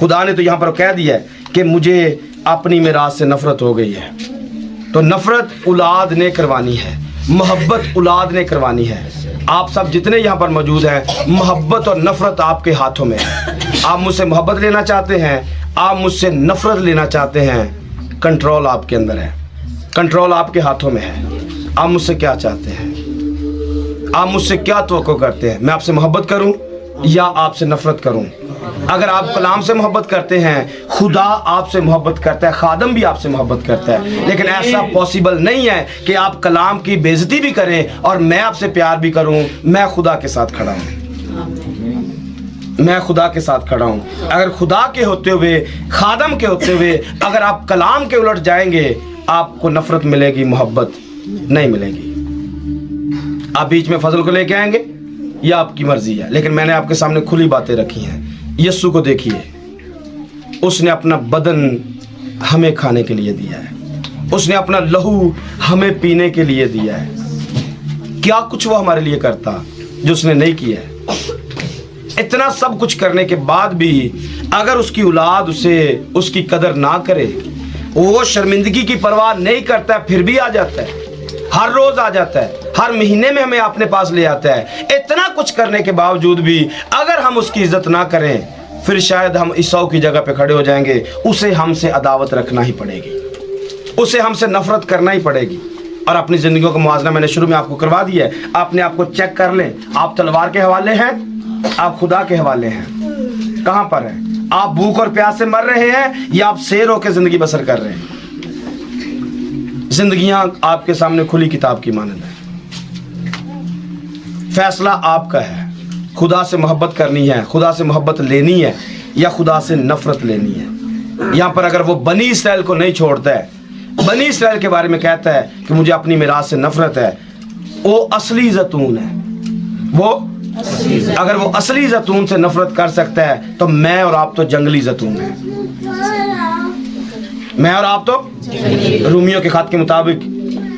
खुदा ने तो यहाँ पर कह दिया है कि मुझे अपनी मिरास से नफरत हो गई है। तो नफरत औलाद ने करवानी है, मोहब्बत औलाद ने करवानी है। आप सब जितने यहाँ पर मौजूद हैं, मोहब्बत और नफरत आपके हाथों में है। आप मुझसे मोहब्बत लेना चाहते हैं, आप मुझसे नफरत लेना चाहते हैं, कंट्रोल आपके अंदर है, कंट्रोल आपके हाथों में है। आप मुझसे क्या चाहते हैं, आप मुझसे क्या तवक्को करते हैं? मैं आपसे मोहब्बत करूं या आपसे नफरत करूं? अगर आप कलाम से मोहब्बत करते हैं, खुदा आपसे मोहब्बत करता है, खादम भी आपसे मोहब्बत करता है। लेकिन ऐसा पॉसिबल नहीं है कि आप कलाम की बेइज्जती भी करें और मैं आपसे प्यार भी करूं। मैं खुदा के साथ खड़ा हूं, मैं खुदा के साथ खड़ा हूं। अगर खुदा के होते हुए, खादम के होते हुए अगर आप कलाम के उलट जाएंगे, आपको नफरत मिलेगी, मोहब्बत नहीं मिलेगी। आप बीच में फजल को लेके आएंगे, यह आपकी मर्जी है। लेकिन मैंने आपके सामने खुली बातें रखी हैं। यीशु को देखिए, उसने अपना बदन हमें खाने के लिए दिया है, उसने अपना लहू हमें पीने के लिए दिया है। क्या कुछ वो हमारे लिए करता जो उसने नहीं किया है। इतना सब कुछ करने के बाद भी अगर उसकी औलाद उसे उसकी कदर ना करे, वो शर्मिंदगी की परवाह नहीं करता है, फिर भी आ जाता है, हर रोज आ जाता है, हर महीने में हमें अपने पास ले आता है। इतना कुछ करने के बावजूद भी अगर हम उसकी इज्जत ना करें, फिर शायद हम ईसाऊ की जगह पे खड़े हो जाएंगे। उसे हमसे अदावत रखना ही पड़ेगी, उसे हमसे नफरत करना ही पड़ेगी। और अपनी जिंदगियों का मुआवजा मैंने शुरू में आपको करवा दिया है। अपने आप को चेक कर लें, आप तलवार के हवाले हैं, आप खुदा के हवाले हैं, कहां पर हैं? आप भूख और प्यास से मर रहे हैं या आप शेर होकर जिंदगी बसर कर रहे हैं? जिंदगियां आपके सामने खुली किताब की मानंद है। फैसला आपका है, खुदा से मोहब्बत करनी है, खुदा से मोहब्बत लेनी है या खुदा से नफरत लेनी है। यहाँ पर अगर वो बनी इसराइल को नहीं छोड़ता है, बनी इसराइल के बारे में कहता है कि मुझे अपनी मिरास से नफरत है, वो असली जैतून है। वो अगर वो असली जैतून से नफरत कर सकता है तो मैं और आप तो जंगली जैतून हैं। मैं और आप तो रूमियों के खत के मुताबिक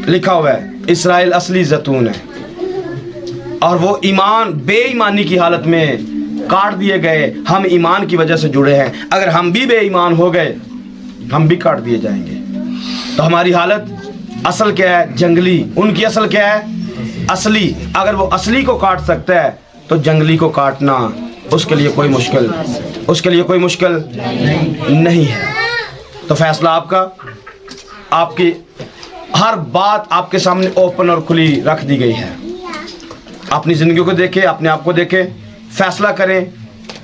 लिखा हुआ है, इसराइल असली जैतून है। और वो ईमान बेईमानी की हालत में काट दिए गए, हम ईमान की वजह से जुड़े हैं। अगर हम भी बेईमान हो गए, हम भी काट दिए जाएंगे। तो हमारी हालत असल क्या है? जंगली। उनकी असल क्या है? असली। अगर वो असली को काट सकता है तो जंगली को काटना उसके लिए कोई मुश्किल, उसके लिए कोई मुश्किल नहीं है। तो फैसला आपका, आपकी हर बात आपके सामने ओपन और खुली रख दी गई है। अपनी ज़िंदगी को देखें, अपने आप को देखें, फैसला करें,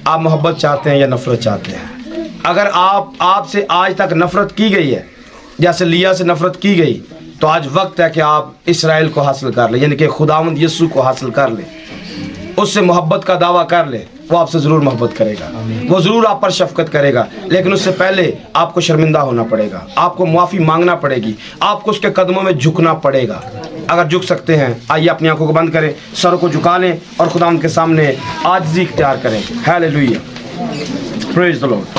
आप मोहब्बत चाहते हैं या नफरत चाहते हैं। अगर आपसे आज तक नफरत की गई है, जैसे लिया से नफरत की गई, तो आज वक्त है कि आप इसराइल को हासिल कर लें, यानी कि खुदावंद यीशु को हासिल कर लें, उससे मोहब्बत का दावा कर लें। वो आपसे ज़रूर मोहब्बत करेगा, वो ज़रूर आप पर शफकत करेगा। लेकिन उससे पहले आपको शर्मिंदा होना पड़ेगा, आपको माफ़ी मांगना पड़ेगी, आपको उसके कदमों में झुकना पड़ेगा। अगर झुक सकते हैं, आइए अपनी आंखों को बंद करें, सर को झुका लें और खुदावंद के सामने आजिज़ी इख्तियार करें। Hallelujah, praise the Lord.